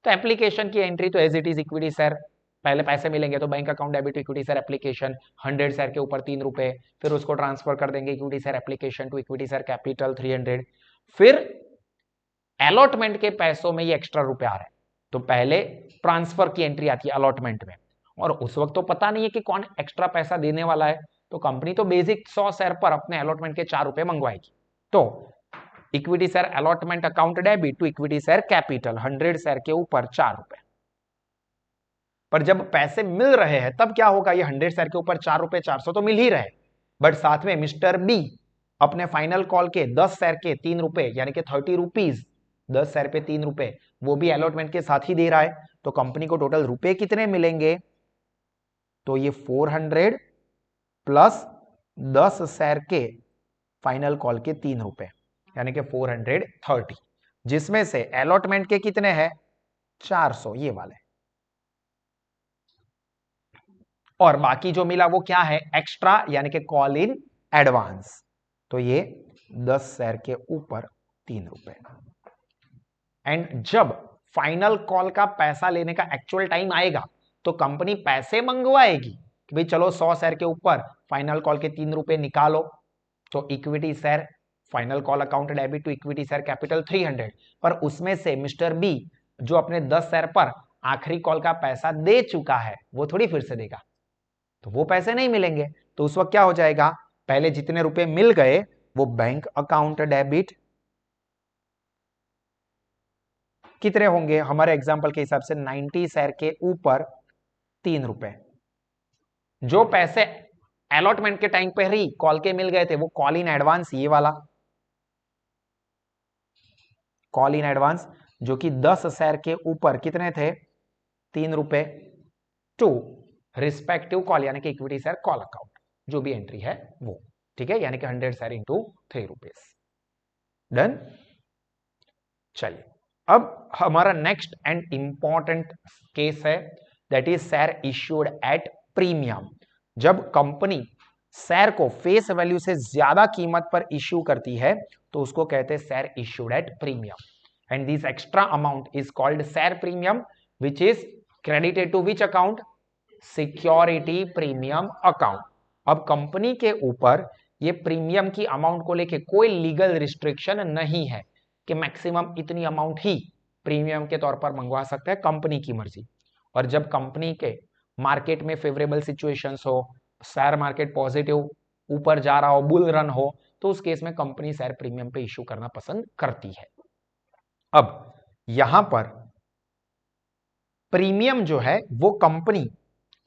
तो एप्लीकेशन की एंट्री तो as it is equity share, पहले पैसे मिलेंगे तो bank account debit equity share application 100 share के ऊपर 3 रुपए, फिर उसको ट्रांसफर कर देंगे equity share application to equity share capital 300। फिर अलॉटमेंट के पैसों में ये एक्स्ट्रा रुपए आ रहे हैं, तो पहले ट्रांसफर की एंट्री आती है अलॉटमेंट में, और उस वक्त तो पता नहीं है कि कौन एक्स्ट्रा पैसा देने वाला है, तो कंपनी तो बेसिक 100 शेयर पर अपने अलॉटमेंट के 4 रुपए मंगवाएगी। तो equity share allotment account debit to equity share capital 100 share के ऊपर 4 रुपए। पर जब पैसे मिल रहे हैं तब क्या होगा, ये 100 शेयर के ऊपर 4 रुपए 400 तो मिल ही रहे, बट साथ में मिस्टर बी अपने फाइनल कॉल के 10 शेयर के 3 रुपए यानी कि 30 रुपीज, 10 शेयर पे 3 रुपए वो भी अलॉटमेंट के साथ ही दे रहा है, तो कंपनी को टोटल रुपए कितने मिलेंगे, तो ये 400 प्लस 10 शेयर के फाइनल कॉल के 3 रुपए यानी कि 430, जिसमें से अलॉटमेंट के कितने हैं 400 ये वाले, और बाकी जो मिला वो क्या है एक्स्ट्रा यानी कि कॉल इन एडवांस, तो ये 10 शेयर के ऊपर 3 रुपए। एंड जब फाइनल कॉल का पैसा लेने का एक्चुअल टाइम आएगा तो कंपनी पैसे मंगवाएगी, कि भाई चलो 100 शेयर के ऊपर फाइनल कॉल के 3 रुपए निकालो, तो equity share final call account debit to equity share capital 300, पर उसमें से मिस्टर बी जो अपने 10 शेयर पर आखिरी कॉल का पैसा दे चुका है वो थोड़ी फिर से देगा, तो वो पैसे नहीं मिलेंगे। तो उस वक्त क्या हो जाएगा, पहले जितने रुपए मिल गए वो बैंक अकाउंट डेबिट कितने होंगे, हमारे एग्जांपल के हिसाब से 90 शेयर के ऊपर 3 रुपए। जो पैसे अलॉटमेंट के टाइम पे ही कॉल के मिल गए थे वो कॉल इन एडवांस, ये वाला कॉल इन एडवांस जो कि 10 शेयर के ऊपर कितने थे, 3 रुपए, टू रिस्पेक्टिव कॉल यानी कि इक्विटी शेयर कॉल अकाउंट जो भी एंट्री है वो, ठीक है, यानी कि 100 शेयर इंटू 3 रुपीज। डन। चलिए अब हमारा नेक्स्ट एंड इंपॉर्टेंट केस है, that is share issued at premium. जब कंपनी शेयर को फेस वैल्यू से ज्यादा कीमत पर इश्यू करती है तो उसको कहते हैं share issued at premium, and this extra amount is called share premium which is credited to which account, security premium account. अब कंपनी के ऊपर ये प्रीमियम की अमाउंट को लेके कोई लीगल रिस्ट्रिक्शन नहीं है कि मैक्सिमम इतनी अमाउंट ही प्रीमियम के तौर पर मंगवा सकते हैं, कंपनी की मर्जी। और जब कंपनी के मार्केट में फेवरेबल सिचुएशंस हो, शेयर मार्केट पॉजिटिव ऊपर जा रहा हो, बुल रन हो, तो उस केस में कंपनी शेयर प्रीमियम पे इश्यू करना पसंद करती है। अब यहां पर प्रीमियम जो है वो कंपनी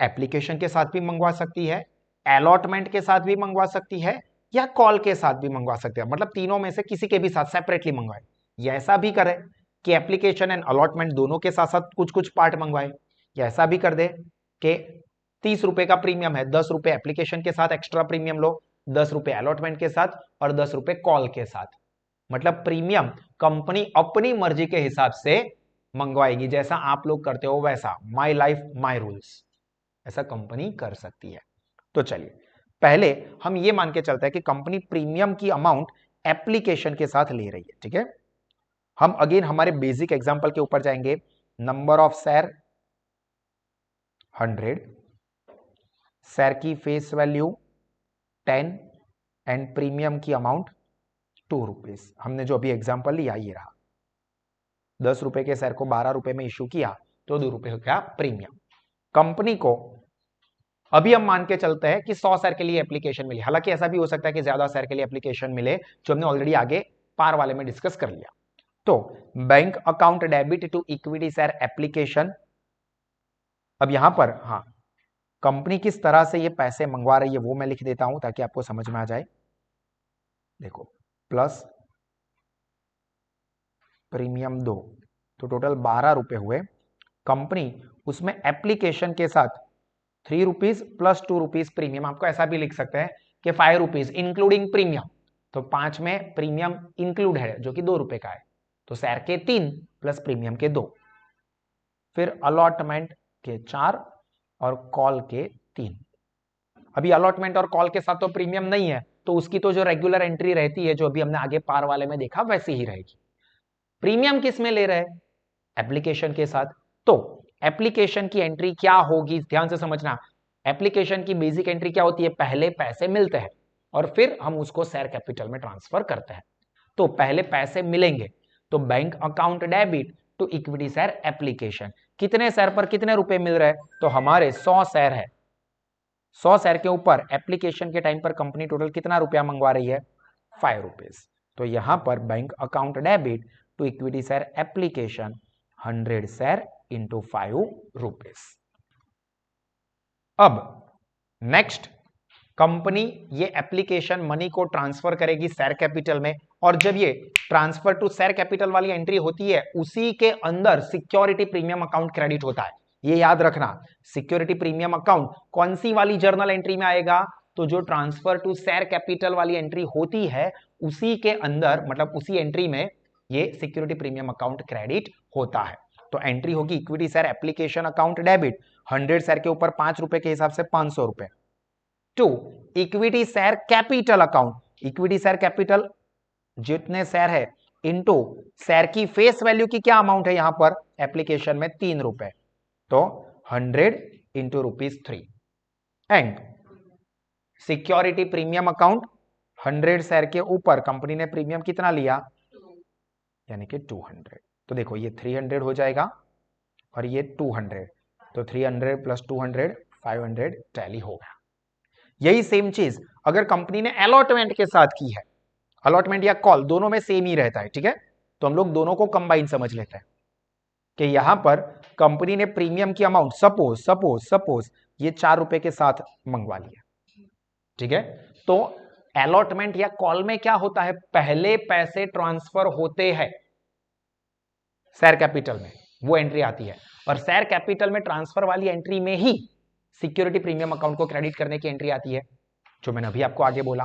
एप्लीकेशन के साथ भी मंगवा सकती है, अलॉटमेंट के साथ भी मंगवा सकती है, या कॉल के साथ भी मंगवा सकते हैं, मतलब तीनों में से किसी के भी साथ सेपरेटली मंगवाए, या ऐसा भी करे कि एप्लीकेशन एंड अलॉटमेंट दोनों के साथ साथ कुछ कुछ पार्ट मंगवाए, या ऐसा भी कर दे कि 30 रुपए का प्रीमियम है, 10 रुपए एप्लीकेशन के साथ एक्स्ट्रा प्रीमियम लो, 10 रुपए अलॉटमेंट के साथ और 10 रुपए कॉल के साथ। मतलब प्रीमियम कंपनी अपनी मर्जी के हिसाब से मंगवाएगी, जैसा आप लोग करते हो वैसा, माई लाइफ माई रूल्स, ऐसा कंपनी कर सकती है। तो चलिए पहले हम ये मान के चलते हैं कि कंपनी प्रीमियम की अमाउंट एप्लीकेशन के साथ ले रही है, ठीक है। हम अगेन हमारे बेसिक एग्जांपल के ऊपर जाएंगे। नंबर ऑफ शेयर 100, शेयर की फेस वैल्यू 10 एंड प्रीमियम की अमाउंट 2 रुपीज। हमने जो अभी एग्जांपल लिया ये रहा, 10 रुपए के शेयर को 12 रुपए में इश्यू किया तो 2 रुपए का प्रीमियम। कंपनी को अभी हम मान के चलते हैं कि 100 शेयर के लिए एप्लीकेशन मिली, हालांकि ऐसा भी हो सकता है कि ज्यादा शेयर के लिए एप्लीकेशन मिले, जो हमने ऑलरेडी आगे पार वाले में डिस्कस कर लिया। तो bank account debit to equity share application. अब यहां पर हाँ, कंपनी किस तरह से ये पैसे मंगवा रही है वो मैं लिख देता हूं ताकि आपको समझ में आ जाए। देखो, प्लस प्रीमियम 2, तो टोटल 12 रुपए हुए। कंपनी उसमें एप्लीकेशन के साथ 3 रुपीज प्लस 2 रुपीज प्रीमियम, आपको ऐसा भी लिख सकते हैं कि 5 रुपीज इंक्लूडिंग प्रीमियम, तो 5 में प्रीमियम इंक्लूड है जो कि 2 रुपए का है, तो शेयर के 3 प्लस प्रीमियम के 2, फिर अलॉटमेंट के 4 और कॉल के 3। अभी अलॉटमेंट और कॉल के साथ तो प्रीमियम नहीं है, तो उसकी तो जो रेगुलर एंट्री रहती है जो अभी हमने आगे पार वाले में देखा वैसी ही रहेगी। प्रीमियम किस में ले रहे हैं, एप्लीकेशन के साथ। तो एप्लीकेशन की एंट्री क्या होगी, ध्यान से समझना। एप्लीकेशन की बेसिक एंट्री क्या होती है, पहले पैसे मिलते हैं और फिर हम उसको शेयर कैपिटल में ट्रांसफर करते हैं। तो पहले पैसे मिलेंगे तो bank account debit to equity share application, कितने शेयर पर कितने रुपए मिल रहे हैं, तो हमारे 100 शेयर है, 100 शेयर के ऊपर एप्लीकेशन के टाइम पर कंपनी टोटल कितना रुपया मंगवा रही है, 5 रुपीज। तो यहां पर bank account debit to equity share application 100 share into 5 rupees. अब नेक्स्ट, कंपनी ये एप्लीकेशन मनी को ट्रांसफर करेगी शेयर कैपिटल में, और जब ये ट्रांसफर टू शेयर कैपिटल वाली एंट्री होती है उसी के अंदर सिक्योरिटी प्रीमियम अकाउंट क्रेडिट होता है। ये याद रखना, सिक्योरिटी प्रीमियम अकाउंट कौन सी वाली जर्नल एंट्री में आएगा, तो जो ट्रांसफर टू शेयर कैपिटल वाली एंट्री होती है उसी के अंदर, मतलब उसी एंट्री में ये सिक्योरिटी प्रीमियम अकाउंट क्रेडिट होता है। तो एंट्री होगी equity share application account debit 100 share के ऊपर 5 रुपए के हिसाब से 500 रुपए, to equity share capital account, equity share capital जितने शेयर है इनटू शेयर की फेस वैल्यू की क्या अमाउंट है यहां पर एप्लीकेशन में 3 रुपए, तो 100 into ₹3, and security premium account 100 share के ऊपर कंपनी ने प्रीमियम कितना लिया, यानी कि 200। तो देखो ये 300 हो जाएगा और ये 200, तो 300 प्लस 200 500 टैली हो गया। यही सेम चीज अगर कंपनी ने अलॉटमेंट के साथ की है, अलॉटमेंट या कॉल दोनों में सेम ही रहता है, ठीक है, तो हम लोग दोनों को कंबाइन समझ लेते हैं कि यहां पर कंपनी ने प्रीमियम की अमाउंट सपोज ये 4 रुपए के साथ मंगवा लिया, ठीक है। तो अलॉटमेंट या कॉल में क्या होता है, पहले पैसे ट्रांसफर होते हैं शेयर कैपिटल में, वो एंट्री आती है, और शेयर कैपिटल में ट्रांसफर वाली एंट्री में ही सिक्योरिटी प्रीमियम अकाउंट को क्रेडिट करने की एंट्री आती है, जो मैंने अभी आपको आगे बोला।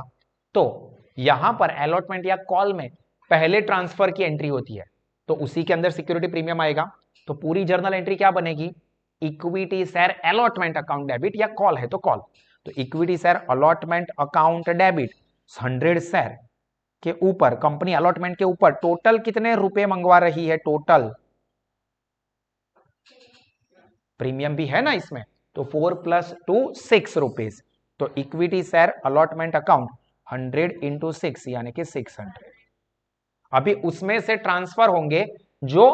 तो यहां पर अलॉटमेंट या कॉल में पहले ट्रांसफर की एंट्री होती है, तो उसी के अंदर सिक्योरिटी प्रीमियम आएगा। तो पूरी जर्नल एंट्री क्या बनेगी, equity share allotment account debit, या कॉल है तो कॉल, तो equity share allotment account debit 100 share के ऊपर, कंपनी अलॉटमेंट के ऊपर टोटल कितने रुपए मंगवा रही है, टोटल प्रीमियम भी है ना इसमें, तो 4 + 2 6 रुपीज, तो इक्विटी शेयर अलॉटमेंट अकाउंट 100 × 6 यानी कि 600। अभी उसमें से ट्रांसफर होंगे जो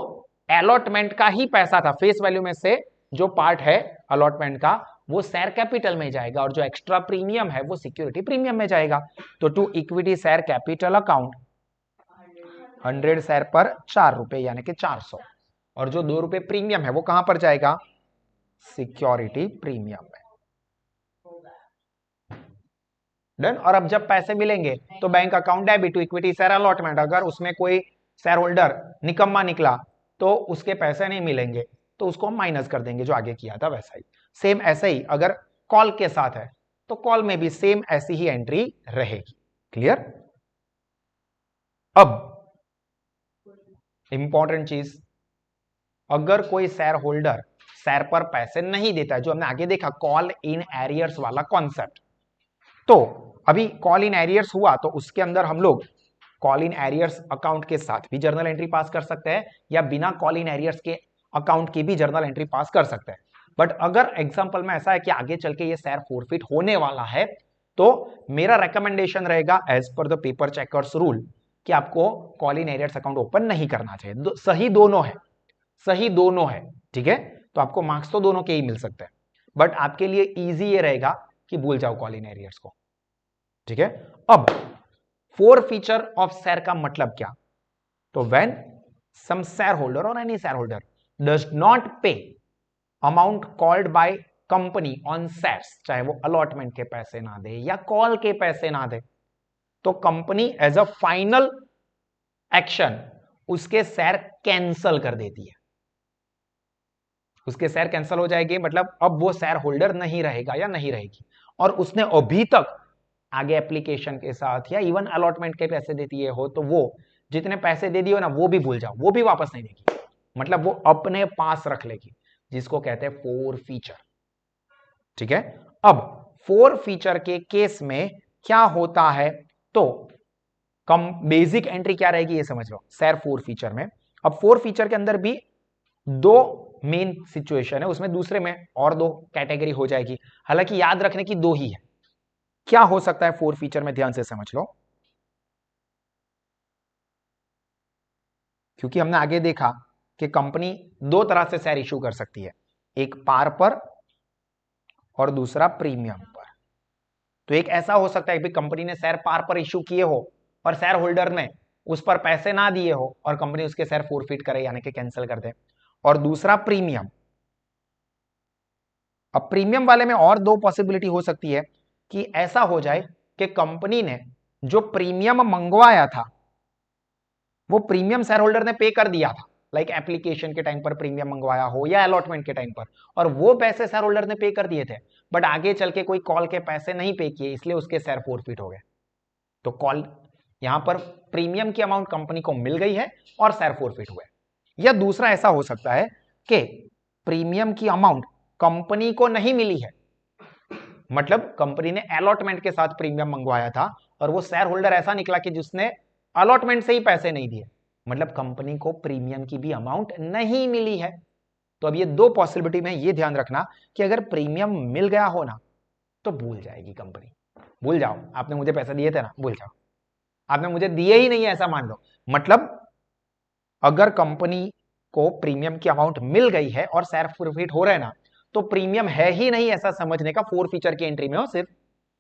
अलॉटमेंट का ही पैसा था, फेस वैल्यू में से जो पार्ट है अलॉटमेंट का वो शेयर कैपिटल में जाएगा, और जो एक्स्ट्रा प्रीमियम है वो सिक्योरिटी प्रीमियम में जाएगा। तो to equity share capital account 100 share पर 4 रुपए यानी कि 400, और जो 2 रुपए प्रीमियम है वो कहां पर जाएगा, सिक्योरिटी प्रीमियम में। डन। और अब जब पैसे मिलेंगे तो bank account debit to equity share allotment, अगर उसमें कोई शेयर होल्डर निकम्मा निकला तो उसके पैसे नहीं मिलेंगे, तो उसको हम माइनस कर देंगे, जो आगे किया था वैसा ही। सेम ऐसे ही अगर कॉल के साथ है तो कॉल में भी सेम ऐसी ही एंट्री रहेगी। क्लियर। अब इंपॉर्टेंट चीज, अगर कोई शेयर होल्डर शेयर पर पैसे नहीं देता है, जो हमने आगे देखा कॉल इन एरियर्स वाला कॉन्सेप्ट, तो अभी कॉल इन एरियर्स हुआ तो उसके अंदर हम लोग कॉल इन एरियर्स अकाउंट के साथ भी जर्नल एंट्री पास कर सकते हैं, या बिना कॉल इन एरियर्स के अकाउंट की भी जर्नल एंट्री पास कर सकते हैं। बट अगर एग्जांपल में ऐसा है कि आगे चल के ये शेयर फोरफिट होने वाला है, तो मेरा रेकमेंडेशन रहेगा as per the paper checkers rule कि आपको call in arrears account open नहीं करना चाहिए। सही दोनों है, सही दोनों है, ठीक है, तो आपको मार्क्स तो दोनों के ही मिल सकते हैं, बट आपके लिए इजी ये रहेगा कि भूल जाओ कॉल इन एरियर्स को, ठीक है। अब फोर फीचर ऑफ शेयर का मतलब क्या, तो व्हेन सम शेयर होल्डर और any share holder does not pay amount called by company on shares, चाहे वो अलॉटमेंट के पैसे ना दे या कॉल के पैसे ना दे, तो company as a final action उसके शेयर कैंसल कर देती है, उसके शेयर कैंसल हो जाएंगे, मतलब अब वो शेयर होल्डर नहीं रहेगा या नहीं रहेगी, और उसने अभी तक आगे एप्लीकेशन के साथ या इवन अलॉटमेंट के पैसे देती है हो, तो वो जितने पैसे दे दिए ना वो भी भूल जाओ, वो भी वापस नहीं देगी, मतलब वो अपने पास रख लेगी, जिसको कहते हैं फोर फीचर, ठीक है। अब फोर फीचर के केस में क्या होता है, तो कम बेसिक एंट्री क्या रहेगी ये समझ लो शेयर फोर फीचर में। अब फोर फीचर के अंदर भी दो मेन सिचुएशन है, उसमें दूसरे में और दो कैटेगरी हो जाएगी, हालांकि याद रखने की दो ही है। क्या हो सकता है फोर फीचर में, ध्यान से समझ लो, क्योंकि हमने आगे देखा कि कंपनी दो तरह से शेयर इशू कर सकती है, एक पार पर और दूसरा प्रीमियम पर। तो एक ऐसा हो सकता है कि कंपनी ने शेयर पार पर इशू किए हो और शेयर होल्डर ने उस पर पैसे ना दिए हो और कंपनी उसके शेयर फोरफिट करे यानी कि कैंसिल कर दे, और दूसरा प्रीमियम। अब प्रीमियम वाले में और दो पॉसिबिलिटी हो सकती है कि ऐसा हो जाए कि कंपनी ने जो प्रीमियम मंगवाया था वो प्रीमियम शेयर होल्डर ने पे कर दिया था, लाइक एप्लीकेशन के टाइम पर प्रीमियम मंगवाया हो या अलॉटमेंट के टाइम पर, और वो पैसे शेयर होल्डर ने पे कर दिए थे, बट आगे चल के कोई कॉल के पैसे नहीं पे किए, इसलिए उसके शेयर फोरफिट हो गए। तो कॉल यहां पर प्रीमियम की अमाउंट कंपनी को मिल गई है और शेयर फोरफिट हुए। या दूसरा ऐसा हो सकता है कि प्रीमियम की अमाउंट कंपनी को नहीं मिली है, मतलब कंपनी ने अलॉटमेंट के साथ प्रीमियम मंगवाया था और वो शेयर होल्डर ऐसा निकला कि जिसने अलॉटमेंट से ही पैसे नहीं दिए, मतलब कंपनी को प्रीमियम की भी अमाउंट नहीं मिली है। तो अब ये दो पॉसिबिलिटी में ये ध्यान रखना कि अगर प्रीमियम मिल गया हो ना, तो भूल जाएगी कंपनी। भूल जाओ, आपने मुझे पैसे दिए थे ना, भूल जाओ, आपने मुझे दिए ही नहीं है ऐसा मान लो। मतलब अगर कंपनी को प्रीमियम की अमाउंट मिल गई है और शेयर फॉरफिट हो रहा है ना, तो प्रीमियम है ही नहीं ऐसा समझने का फोर फीचर की एंट्री में हो सिर्फ।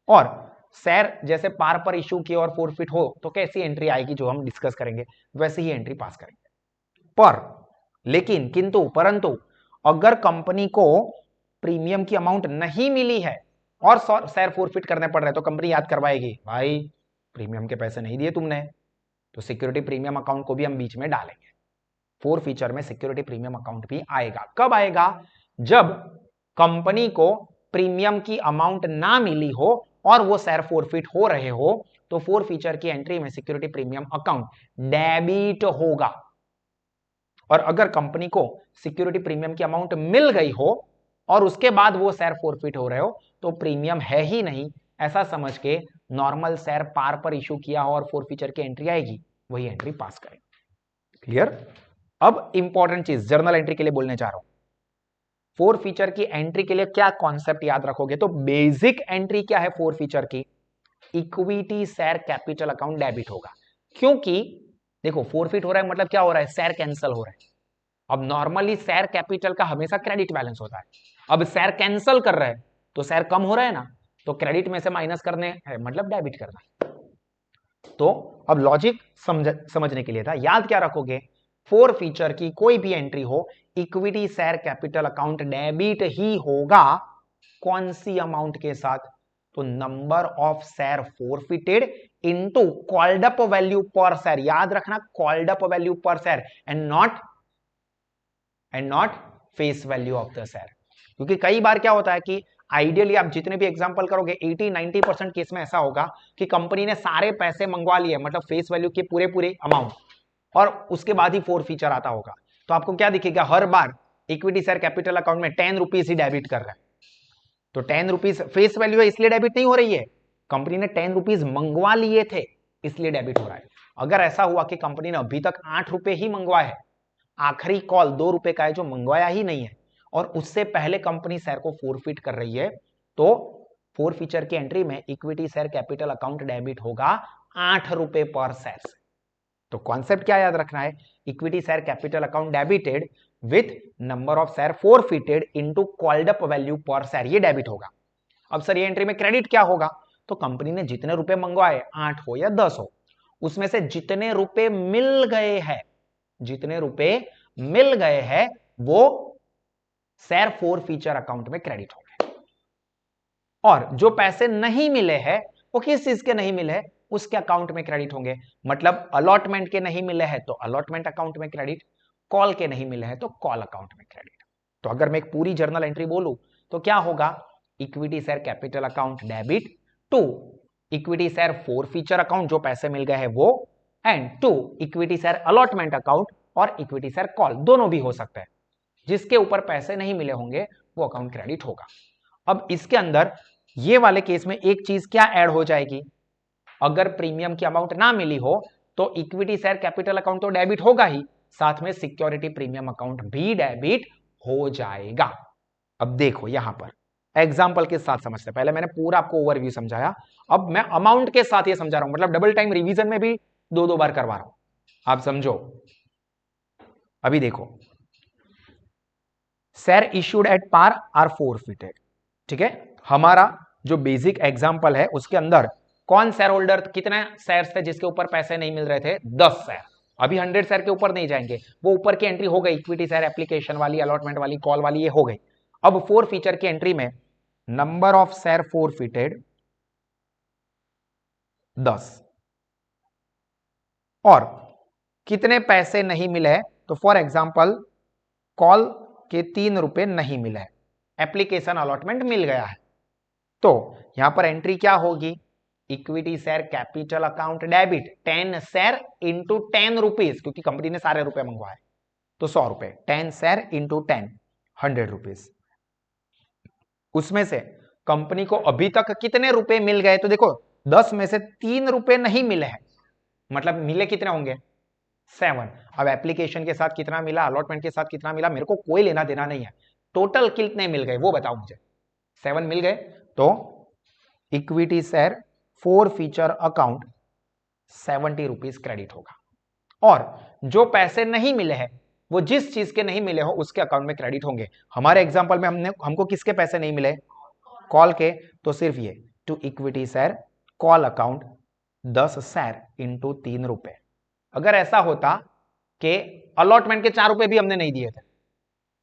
और शेयर जैसे पार पर इशू की और फॉरफिट हो तो कैसी एंट्री आएगी जो हम डिस्कस करेंगे, वैसे ही एंट्री पास करेंगे। पर लेकिन किंतु परंतु अगर कंपनी को प्रीमियम की अमाउंट नहीं मिली है और शेयर फॉरफिट करने पड़ रहे हैं, तो कंपनी याद करवाएगी, भाई प्रीमियम के पैसे नहीं दिए तुमने, तो सिक्योरिटी प्रीमियम अकाउंट को भी हम बीच में डालेंगे। फोर फीचर में सिक्योरिटी प्रीमियम अकाउंट भी आएगा। कब आएगा? जब कंपनी को प्रीमियम की अमाउंट ना मिली हो और वो शेयर फॉरफिट हो रहे हो, तो फोर फीचर की एंट्री में सिक्योरिटी प्रीमियम अकाउंट डेबिट होगा। और अगर कंपनी को सिक्योरिटी प्रीमियम की अमाउंट मिल गई हो और उसके बाद वो शेयर फॉरफिट हो रहे हो, तो प्रीमियम है ही नहीं ऐसा समझ के नॉर्मल शेयर पार पर इशू किया हो और फोर फीचर की एंट्री आएगी, वही एंट्री पास करेंगे। क्लियर? अब इंपॉर्टेंट चीज जर्नल एंट्री के लिए बोलने जा रहा हूं। फोर फीचर की एंट्री के लिए क्या कॉन्सेप्ट याद रखोगे? तो बेसिक एंट्री क्या है फोर फीचर की? Equity share capital account debit होगा। क्योंकि देखो फॉरफिट हो रहा है मतलब क्या हो रहा है? शेयर कैंसिल हो रहा है। अब नॉर्मली शेयर कैपिटल का हमेशा क्रेडिट बैलेंस होता है। अब शेयर कैंसिल कर रहे हैं तो शेयर कम हो रहा है ना, तो क्रेडिट में से माइनस करने है मतलब डेबिट करना। तो अब लॉजिक समझने के लिए था, याद क्या रखोगे? फोर फीचर की कोई भी एंट्री हो, equity share capital account debit ही होगा। कौन सी अमाउंट के साथ? तो number of share forfeited into called up value per share. याद रखना, called up value per share and not face value of the share. क्योंकि कई बार क्या होता है कि आइडियली आप जितने भी एग्जांपल करोगे 80-90% केस में ऐसा होगा कि कंपनी ने सारे पैसे मंगवा लिए, मतलब फेस वैल्यू के पूरे पूरे अमाउंट, और उसके बाद ही फोर फीचर आता होगा। तो आपको क्या दिखेगा? हर बार इक्विटी शेयर कैपिटल अकाउंट में 10 रुपीज ही डेबिट कर रहा है। तो 10 रुपीज फेस वैल्यू है इसलिए डेबिट नहीं हो रही है, कंपनी ने 10 रुपीज मंगवा लिए थे इसलिए डेबिट हो रहा है। अगर ऐसा हुआ कि कंपनी ने अभी तक 8 रुपए ही मंगवाए है, आखिरी कॉल 2 रुपए का है जो मंगवाया ही नहीं है, और उससे पहले कंपनी शेयर को फॉरफिट कर रही है, तो फोर फीचर की एंट्री में equity share capital account debit होगा 8 रुपए पर शेयर से। तो कॉन्सेप्ट क्या याद रखना है? Equity share capital account debited with number of share forfeited into called up value per share, ये डेबिट होगा। अब सर ये एंट्री में क्रेडिट क्या होगा? तो कंपनी ने जितने रुपए मंगवाए, 8 हो या 10 हो, उसमें से जितने रुपए मिल गए हैं, जितने रुपए मिल गए हैं वो शेयर फोर फीचर अकाउंट में क्रेडिट हो गए। और जो पैसे नहीं मिले हैं वो किस चीज के नहीं मिले हैं? उसके अकाउंट में क्रेडिट होंगे। मतलब अलॉटमेंट के नहीं मिले हैं तो अलॉटमेंट अकाउंट में क्रेडिट, कॉल के नहीं मिले हैं तो कॉल अकाउंट में क्रेडिट। तो अगर मैं एक पूरी जर्नल एंट्री बोलूं तो क्या होगा? Equity share capital account debit to equity share forfeiture account जो पैसे मिल गए हैं वो, and to equity share allotment account और इक्विटी शेयर कॉल, दोनों भी हो सकते हैं। जिसके ऊपर पैसे नहीं मिले होंगे वो अकाउंट क्रेडिट होगा। अब इसके अंदर ये वाले केस में एक चीज क्या ऐड हो जाएगी? अगर प्रीमियम की अमाउंट ना मिली हो तो इक्विटी शेयर कैपिटल अकाउंट तो डेबिट होगा ही, साथ में सिक्योरिटी प्रीमियम अकाउंट भी डेबिट हो जाएगा। अब देखो यहां पर एग्जांपल के साथ समझते हैं। पहले मैंने पूरा आपको ओवरव्यू समझाया, अब मैं अमाउंट के साथ ये समझा रहा हूं, मतलब डबल टाइम रिवीजन में भी दो बार करवा रहा हूं, आप समझो। अभी देखो, share issued at par are forfeited, ठीक है। हमारा जो बेसिक एग्जांपल है उसके अंदर कौन शेयर होल्डर, कितने शेयर्स थे जिसके ऊपर पैसे नहीं मिल रहे थे? 10 शेयर। अभी 100 शेयर के ऊपर नहीं जाएंगे, वो ऊपर की एंट्री हो गई, इक्विटी शेयर एप्लीकेशन वाली, अलॉटमेंट वाली, कॉल वाली, ये हो गई। अब फोर फीचर की एंट्री में नंबर ऑफ शेयर फॉरफिटेड 10 और कितने पैसे नहीं मिले हैं? तो फॉर एग्जांपल कॉल के 3 रुपए नहीं मिले हैं, एप्लीकेशन अलॉटमेंट मिल गया है। तो यहां पर एंट्री क्या होगी? Equity share capital account debit 10 share into 10 rupees, क्योंकि कंपनी ने सारे रुपए मंगवाए तो 100 रुपए, 10 शेयर इंटू 10, 100 रुपीज। उसमें से कंपनी को अभी तक कितने रुपए मिल गए? तो देखो 10 में से 3 रुपए नहीं मिले हैं, मतलब मिले कितने होंगे? 7। अब एप्लीकेशन के साथ कितना मिला, अलॉटमेंट के साथ कितना मिला, मेरे को कोई लेना देना नहीं है, टोटल कितने मिल गए वो बताओ मुझे। 7 मिल गए, तो equity share for feature account 70 rupees credit होगा। और जो पैसे नहीं मिले हैं वो जिस चीज के नहीं मिले हो उसके अकाउंट में क्रेडिट होंगे। हमारे एग्जांपल में हमको किसके पैसे नहीं मिले? कॉल के। तो सिर्फ ये to equity share call account 10 share into 3 रुपए। अगर ऐसा होता कि अलॉटमेंट के 4 रुपए भी हमने नहीं दिए थे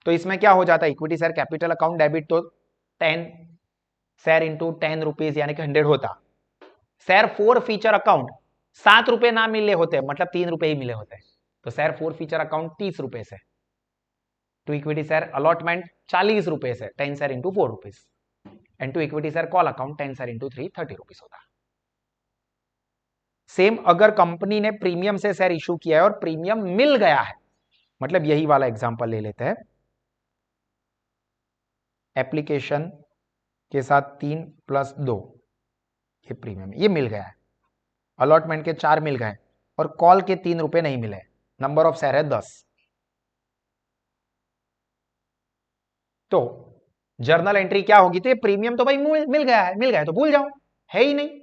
तो इसमें क्या हो जाता? Equity share capital account debit तो 10 शेयर इंटू 10 रुपीज यानी कि 100 होता। शेयर फॉर फीचर अकाउंट 7 रुपए ना मिले होते, मतलब 3 रुपए ही मिले होते, तो शेयर फॉर फीचर अकाउंट 30 रुपए से, टू इक्विटी शेयर अलॉटमेंट 40 रुपए से, 10 share into 4 rupees, and to equity share call account 10 share into 3 30 rupees होता। सेम अगर कंपनी ने प्रीमियम से शेयर इशू किया है और प्रीमियम मिल गया है, मतलब यही वाला एग्जांपल ले लेते हैं, एप्लीकेशन के साथ 3 + 2 ये प्रीमियम, ये मिल गया है, अलॉटमेंट के 4 मिल गए और कॉल के 3 रुपए नहीं मिले, नंबर ऑफ शेयर है 10। तो जर्नल एंट्री क्या होगी? तो ये प्रीमियम तो भाई मिल गया है तो भूल जाओ, है ही नहीं।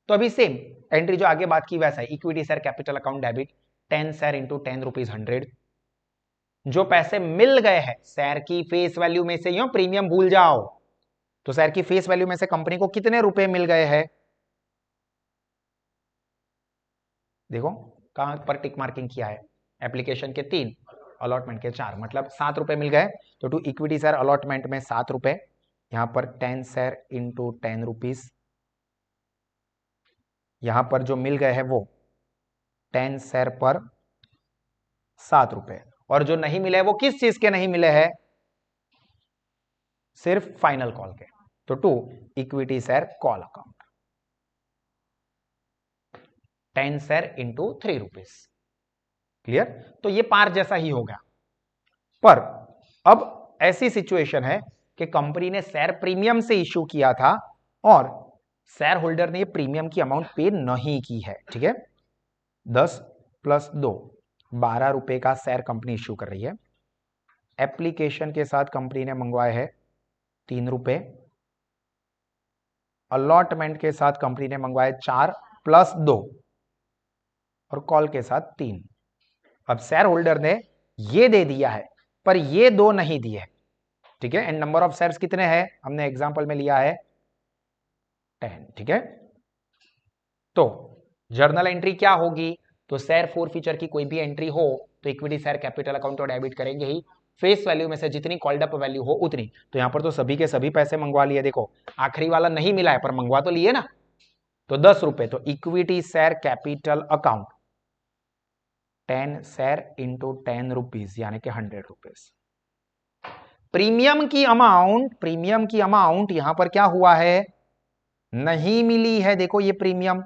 तो अभी सेम एंट्री जो आगे बात की वैसा है, equity share capital account debit 10 share into 10 rupees 100। जो पैसे मिल गए हैं शेयर की फेस वैल्यू में से, यो प्रीमियम भूल जाओ, तो शेयर की फेस वैल्यू में से कंपनी को कितने रुपए मिल गए हैं? देखो कहां पर टिक मार्किंग किया है, एप्लीकेशन के 3, अलॉटमेंट के 4, मतलब 7 रुपए मिल गए। तो टू इक्विटी शेयर अलॉटमेंट में 7 रुपए, यहां पर 10 शेयर इंटू 10 रुपीज, यहां पर जो मिल गए हैं वो 10 शेयर पर 7 रुपए, और जो नहीं मिले वो किस चीज के नहीं मिले हैं? सिर्फ फाइनल कॉल के। तो to equity share call account 10 share into 3 rupees. Clear? तो ये पार जैसा ही होगा। पर अब ऐसी सिचुएशन है कि कंपनी ने शेयर प्रीमियम से इश्यू किया था और शेयर होल्डर ने ये प्रीमियम की अमाउंट पे नहीं की है, ठीक है? 10 + 2 12 रुपए का शेयर कंपनी इश्यू कर रही है। एप्लीकेशन के साथ कंपनी ने मंगवाए हैं 3 रुपए, अलॉटमेंट के साथ कंपनी ने मंगवाए 4 + 2 और कॉल के साथ 3। अब शेयर होल्डर ने ये दे दिया है पर ये 2 नहीं दिए, ठीक है? एंड नंबर ऑफ शेयर्स कितने हैं? हमने एग्जांपल में लिया है 10, ठीक है? तो जर्नल एंट्री क्या होगी? तो शेयर फॉर फीचर की कोई भी एंट्री हो तो इक्विटी शेयर कैपिटल अकाउंट तो डेबिट करेंगे ही, फेस वैल्यू में से जितनी कॉल्ड अप वैल्यू हो उतनी। तो यहां पर तो सभी के सभी पैसे मंगवा लिए, देखो आखिरी वाला नहीं मिला है पर मंगवा तो लिए ना, तो 10 रुपए, तो equity share capital account 10 share into 10 rupees यानी कि 100 रुपीज। प्रीमियम की अमाउंट यहां पर क्या हुआ है? नहीं मिली है। देखो ये प्रीमियम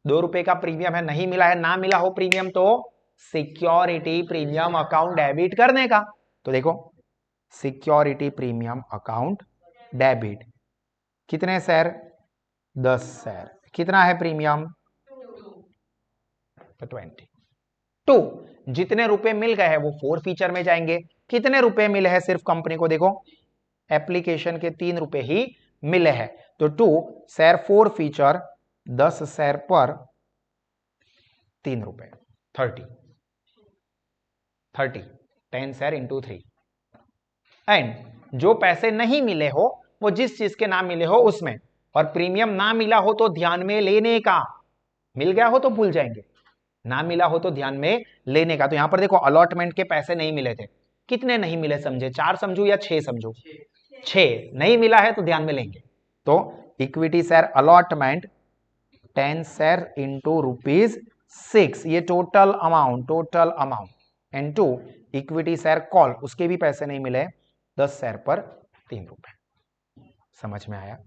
2 रुपए का प्रीमियम है, नहीं मिला है, ना मिला हो प्रीमियम तो सिक्योरिटी प्रीमियम अकाउंट डेबिट करने का। तो देखो सिक्योरिटी प्रीमियम अकाउंट डेबिट, कितने शेयर? 10 शेयर, कितना है प्रीमियम? तो 20। टू जितने रुपए मिल गए हैं वो फोर फीचर में जाएंगे, कितने रुपए मिले हैं सिर्फ कंपनी को? देखो एप्लीकेशन के 3 रुपए ही मिले हैं, तो to share forfeiture 10 share पर 3 रुपए 30 10 शेयर इंटू 3। एंड जो पैसे नहीं मिले हो वो जिस चीज के ना मिले हो उसमें, और प्रीमियम ना मिला हो तो ध्यान में लेने का, मिल गया हो तो भूल जाएंगे, ना मिला हो तो ध्यान में लेने का। तो यहां पर देखो अलॉटमेंट के पैसे नहीं मिले थे, कितने नहीं मिले समझे? 4 समझू या 6 समझू? 6 नहीं मिला है तो ध्यान में लेंगे। तो equity share allotment 10 share into ₹6, ये total amount, and to equity share call, उसके भी पैसे नहीं मिले, 10 शेयर पर 3 रुपए। समझ में आया?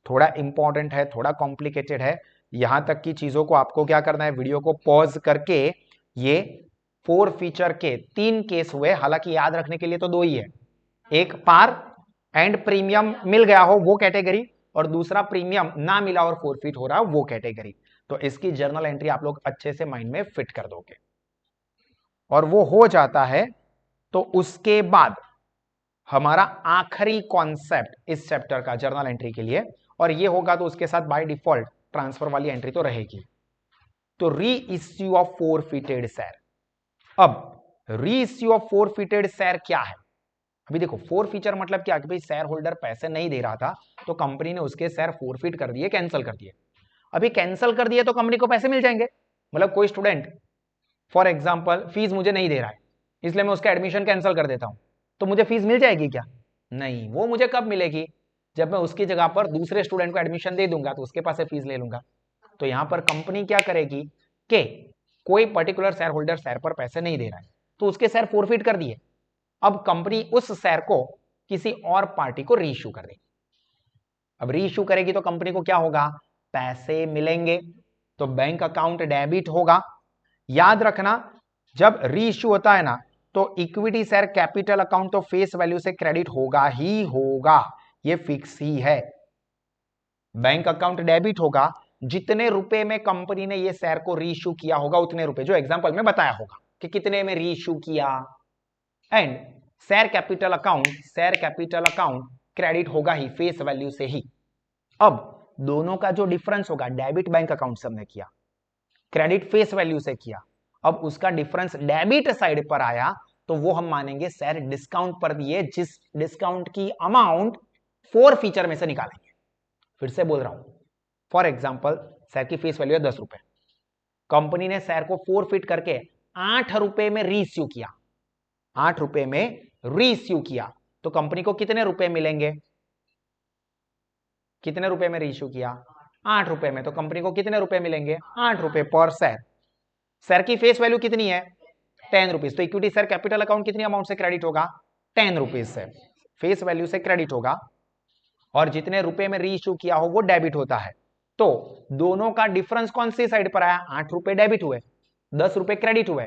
थोड़ा इंपॉर्टेंट है, थोड़ा कॉम्प्लिकेटेड है, यहां तक की चीजों को आपको क्या करना है, वीडियो को पॉज करके, ये 4 फीचर के 3 केस हुए, हालांकि याद रखने के लिए तो 2 ही है, एक पार एंड प्रीमियम मिल गया हो वो कैटेगरी, और दूसरा प्रीमियम ना मिला और फोरफीट हो रहा है वो कैटेगरी। तो इसकी जर्नल एंट्री आप लोग अच्छे से माइंड में फिट कर दोगे, और वो हो जाता है तो उसके बाद हमारा आखिरी कॉन्सेप्ट इस चैप्टर का जर्नल एंट्री के लिए, और ये होगा तो उसके साथ बाय डिफॉल्ट ट्रांसफर वाली एंट्री तो रहेगी। तो री इश्यू ऑफ फोरफिटेड शेयर। अब री इश्यू ऑफ फोरफिटेड शेयर क्या है? अभी देखो फोरफीचर मतलब क्या कि भाई शेयर होल्डर पैसे नहीं दे रहा था तो कंपनी ने उसके शेयर फोरफिट कर दिए, कैंसिल कर दिए। अभी कैंसिल कर दिए तो कंपनी को पैसे मिल जाएंगे। मतलब कोई स्टूडेंट फॉर एग्जांपल फीस मुझे नहीं दे रहा है, इसलिए मैं उसका एडमिशन कैंसिल कर देता हूं, तो मुझे फीस मिल जाएगी क्या? नहीं, वो मुझे कब मिलेगी? जब मैं उसकी जगह पर दूसरे स्टूडेंट को एडमिशन दे दूंगा तो उसके पास से फीस ले लूंगा। तो यहां पर कंपनी क्या करेगी कि कोई पर्टिकुलर शेयर होल्डर शेयर पर पैसे नहीं दे रहा है तो उसके शेयर फोरफिट कर दिए। अब कंपनी उस शेयर को किसी और पार्टी को रीइश्यू कर देगी। अब रीइश्यू करेगी तो कंपनी को क्या होगा? पैसे मिलेंगे, तो बैंक अकाउंट डेबिट होगा। याद रखना जब रीइश्यू होता है ना तो इक्विटी शेयर कैपिटल अकाउंट तो फेस वैल्यू से क्रेडिट होगा ही होगा, ये फिक्स ही है। बैंक अकाउंट डेबिट होगा, जितने रुपए में कंपनी ने ये शेयर को रीइश्यू किया होगा उतने रुपए, जो एग्जांपल में बताया होगा कि कितने में रीइश्यू किया। And share capital account credit होगा ही फेस वैल्यू से ही। अब दोनों का जो डिफरेंस होगा, डेबिट बैंक अकाउंट से हमने किया, क्रेडिट फेस वैल्यू से किया, अब उसका डिफरेंस डेबिट साइड पर आया तो वो हम मानेंगे शेयर डिस्काउंट पर दिए, जिस डिस्काउंट की अमाउंट फोरफीचर में से निकालेंगे। फिर से बोल रहा हूं, फॉर एग्जांपल शेयर की फेस वैल्यू है 10 रुपए, कंपनी ने शेयर को फोरफिट करके 8 रुपए में रीइश्यू किया, 8 रुपए में रीइश्यू किया, तो कंपनी को कितने रुपए मिलेंगे? कितने रुपए में रीइश्यू किया? 8 रुपए में, तो कंपनी को कितने रुपए मिलेंगे? 8 रुपए पर शेयर। शेयर की फेस वैल्यू कितनी है? 10 रुपीज, तो इक्विटी शेयर कैपिटल अकाउंट कितनी अमाउंट से क्रेडिट होगा? 10 रुपीज से, फेस वैल्यू से क्रेडिट होगा, और जितने रुपए में रीइश्यू किया हो वो डेबिट होता है। तो दोनों का डिफरेंस कौन सी साइड पर आया? 8 रुपए डेबिट हुए, 10 रुपए क्रेडिट हुए,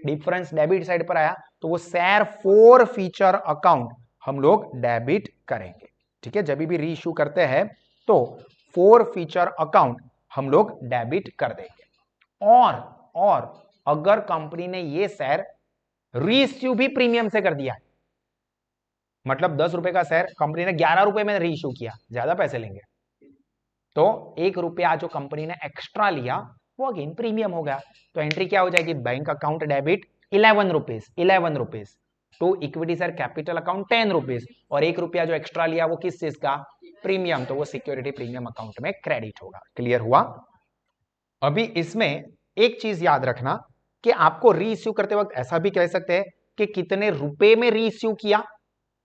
डिफरेंस डेबिट साइड पर आया, तो वो शेयर फोरफीचर अकाउंट हम लोग डेबिट करेंगे। ठीक है, जब भी रीइश्यू करते हैं तो फोरफीचर अकाउंट हम लोग डेबिट कर देंगे। और अगर कंपनी ने ये शेयर रीइश्यू भी प्रीमियम से कर दिया है, मतलब 10 रुपए का शेयर कंपनी ने 11 रुपए में रीइश्यू किया, ज्यादा पैसे लेंगे, तो 1 रुपया जो कंपनी ने एक्स्ट्रा लिया वो अगेन प्रीमियम हो गया। तो एंट्री क्या हो जाएगी? Bank account debit 11 rupees to equity share capital account 10 rupees, और 1 रुपया जो एक्स्ट्रा लिया वो किस चीज का? प्रीमियम, तो वो सिक्योरिटी प्रीमियम अकाउंट में क्रेडिट होगा। क्लियर हुआ? अभी इसमें एक चीज याद रखना कि आपको रीइश्यू करते वक्त ऐसा भी कह सकते हैं कि कितने रुपए में रीइश्यू किया,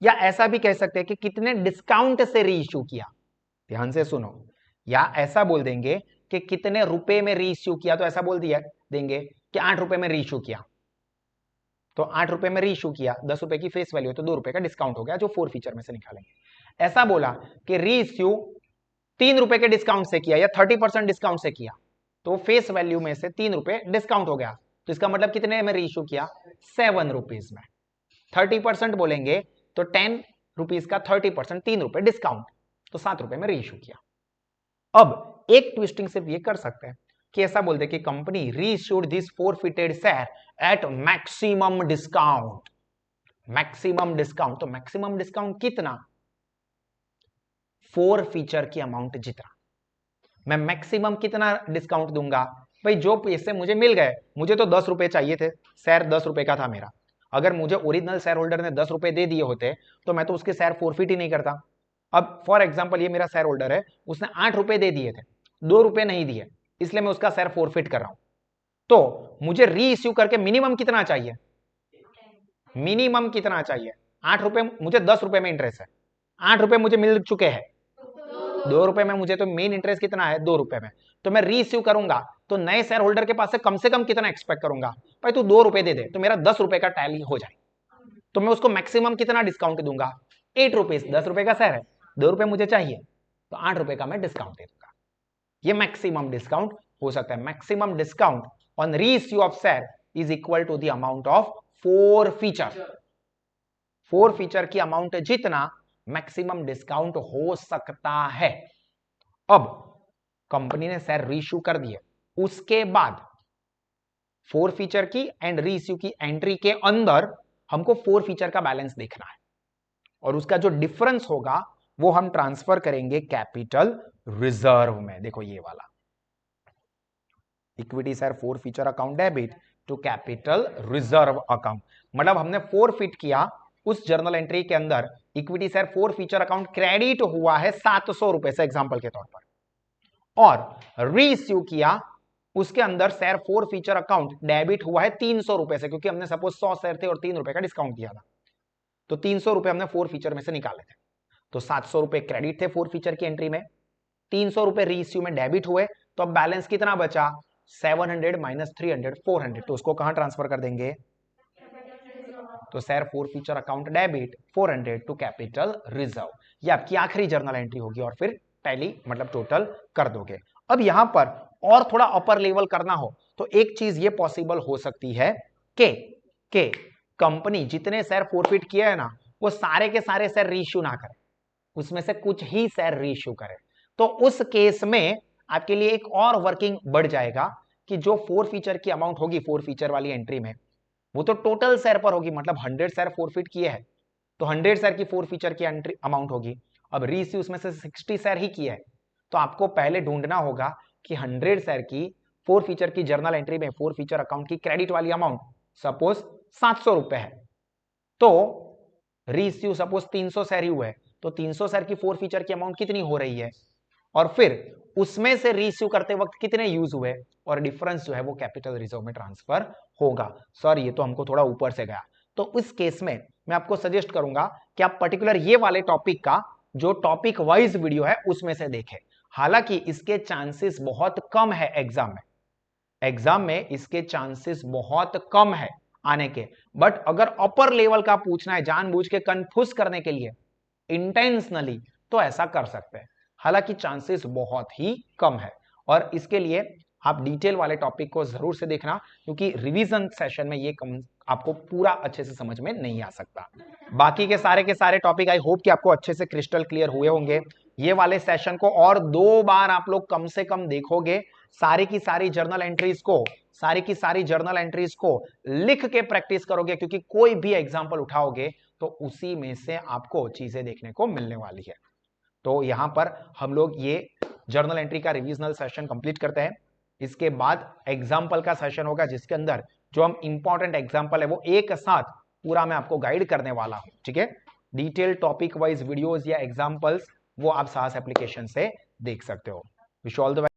या ऐसा भी कह सकते हैं कि कितने डिस्काउंट से रीइश्यू किया। ध्यान से सुनो, या ऐसा बोल देंगे कि कितने रुपए में रीइश्यू किया, तो ऐसा बोल दिया देंगे कि 8 रुपए में रीइश्यू किया, तो 8 रुपए में रीइश्यू किया, 10 रुपए की फेस वैल्यू, तो 2 रुपए का डिस्काउंट हो गया जो फोरफीचर में से निकालेंगे। ऐसा बोला कि रीइश्यू 3 रुपए के डिस्काउंट से किया या 30% डिस्काउंट से किया, तो फेस वैल्यू में से 3 रुपए डिस्काउंट हो गया, तो इसका मतलब कितने में रीइश्यू किया? 7 रुपीज में। 30% बोलेंगे तो 10 रुपीज का 30%, 3 रुपए डिस्काउंट, तो 7 रुपए में रीइश्यू किया। अब एक ट्विस्टिंग सिर्फ ये कर सकते हैं कि ऐसा बोलते कि company reissued this forfeited share eight maximum discount. Maximum discount, तो मैक्सिमम डिस्काउंट कितना? फोरफीचर की अमाउंट जितना। मैं मैक्सिमम कितना डिस्काउंट दूंगा? भाई जो पैसे मुझे मिल गए, मुझे तो 10 रुपए चाहिए थे, शेयर 10 रुपए का था मेरा, अगर मुझे ओरिजिनल शेयर होल्डर ने 10 रुपए दे दिए होते तो मैं तो उसके शेयर फोरफिट ही नहीं करता। अब फॉर एग्जांपल ये मेरा शेयर होल्डर है, उसने 8 रुपए दे दिए थे, 2 रुपए नहीं दिए, इसलिए मैं उसका शेयर फोरफिट कर रहा हूं। तो मुझे री इश्यू करके मिनिमम कितना चाहिए? मिनिमम कितना चाहिए? 8 रुपए, मुझे 10 रुपए में इंटरेस्ट है, 8 रुपए मुझे मिल चुके हैं, 2 रुपए में मुझे तो मेन इंटरेस्ट कितना है? 2 रुपए में, तो मैं री इश्यू करूंगा तो नए शेयर होल्डर के पास से कम कितना एक्सपेक्ट करूंगा? भाई तू 2 रुपए दे दे तो मेरा 10 रुपए का टैली हो जाए, तो मैं उसको मैक्सिमम कितना डिस्काउंट दूंगा? 8 रुपीज। 10 रुपए का शेयर है, 2 रुपए मुझे चाहिए, तो 8 रुपए का मैं डिस्काउंट दे दूंगा। ये मैक्सिमम डिस्काउंट हो सकता है। Maximum discount on re issue of share is equal to the amount of forfeiture. Forfeiture की अमाउंट जितना मैक्सिमम डिस्काउंट हो सकता है। अब कंपनी ने शेयर रीइश्यू कर दिए, उसके बाद फोरफीचर की एंड रीइश्यू की एंट्री के अंदर हमको फोरफीचर का बैलेंस देखना है, और उसका जो डिफरेंस होगा वो हम ट्रांसफर करेंगे कैपिटल रिजर्व में। देखो ये वाला equity share forfeiture account debit to capital reserve account, मतलब हमने फोरफिट किया उस जर्नल एंट्री के अंदर equity share forfeiture account credit हुआ है 700 रुपए से एग्जांपल के तौर पर, और रीइश्यू किया उसके अंदर share forfeiture account debit हुआ है 300 रुपए से, क्योंकि हमने सपोज 100 शेयर थे और 3 रुपए का डिस्काउंट दिया था, तो 300 रुपए हमने फोर फीचर में से निकाले थे। तो 700 रुपए क्रेडिट थे फोर फीचर की एंट्री में, 300 रुपए रीइश्यू में डेबिट हुए, तो अब बैलेंस कितना बचा 700 माइनस 300 400, तो उसको कहां ट्रांसफर कर देंगे, तो share forfeiture account debit 400 to capital reserve, ये आपकी आखिरी जर्नल एंट्री होगी और फिर टैली मतलब टोटल कर दोगे। अब यहां पर और थोड़ा अपर लेवल करना हो तो एक चीज ये पॉसिबल हो सकती है कि कंपनी जितने शेयर फोरफिट किए हैं ना वो सारे के सारे शेयर रीइश्यू ना करे, उसमें से कुछ ही शेयर रीइश्यू करे, तो उस केस में आपके लिए एक और वर्किंग बढ़ जाएगा कि जो फोर फीचर की अमाउंट होगी फोर फीचर वाली एंट्री में वो तो टोटल शेयर पर होगी, मतलब 100 शेयर फोरफिट किए हैं तो 100 शेयर की फोर फीचर की एंट्री अमाउंट होगी। अब रीइश्यू उसमें से 60 शेयर ही किए हैं, तो आपको पहले ढूंढना होगा कि 100 शेयर की फोर फीचर की जर्नल एंट्री में फोर फीचर अकाउंट की क्रेडिट वाली अमाउंट सपोज 700 रुपए है, तो रीइश्यू सपोज 300 शेयर ही हुए है, तो 300 शेयर की फोर फीचर की अमाउंट कितनी हो रही है, और फिर उसमें से रीइश्यू करते वक्त कितने यूज हुए, और डिफरेंस जो है वो कैपिटल रिजर्व में ट्रांसफर होगा। सॉरी ये तो हमको थोड़ा ऊपर से गया, तो इस केस में मैं आपको सजेस्ट करूंगा कि आप पर्टिकुलर ये वाले टॉपिक का जो टॉपिक वाइज वीडियो है उसमें से देखें। हालांकि इसके चांसेस बहुत कम है एग्जाम में इसके चांसेस बहुत कम है आने के, बट अगर अपर लेवल का पूछना है जानबूझ के कंफ्यूज करने के लिए इंटेंशनली तो ऐसा कर सकते हैं, हालांकि चांसेस बहुत ही कम है। और इसके लिए आप डिटेल वाले टॉपिक को जरूर से देखना, क्योंकि रिवीजन सेशन में ये आपको पूरा अच्छे से समझ में नहीं आ सकता। बाकी के सारे टॉपिक आई होप कि आपको अच्छे से क्रिस्टल क्लियर हुए होंगे। ये वाले सेशन को और 2 बार आप लोग कम से कम देखोगे, सारी की सारी जर्नल एंट्रीज को लिख के प्रैक्टिस करोगे, क्योंकि कोई भी एग्जाम्पल उठाओगे तो उसी में से आपको चीजें देखने को मिलने वाली है। तो यहां पर हम लोग ये जर्नल एंट्री का रिविजनल सेशन कंप्लीट करते हैं, इसके बाद एग्जाम्पल का सेशन होगा जिसके अंदर जो हम इंपॉर्टेंट एग्जाम्पल है वो एक साथ पूरा मैं आपको गाइड करने वाला हूं, ठीक है। डिटेल टॉपिक वाइज वीडियोस या एग्जाम्पल्स वो आप साहस एप्लीकेशन से देख सकते हो। Wish all the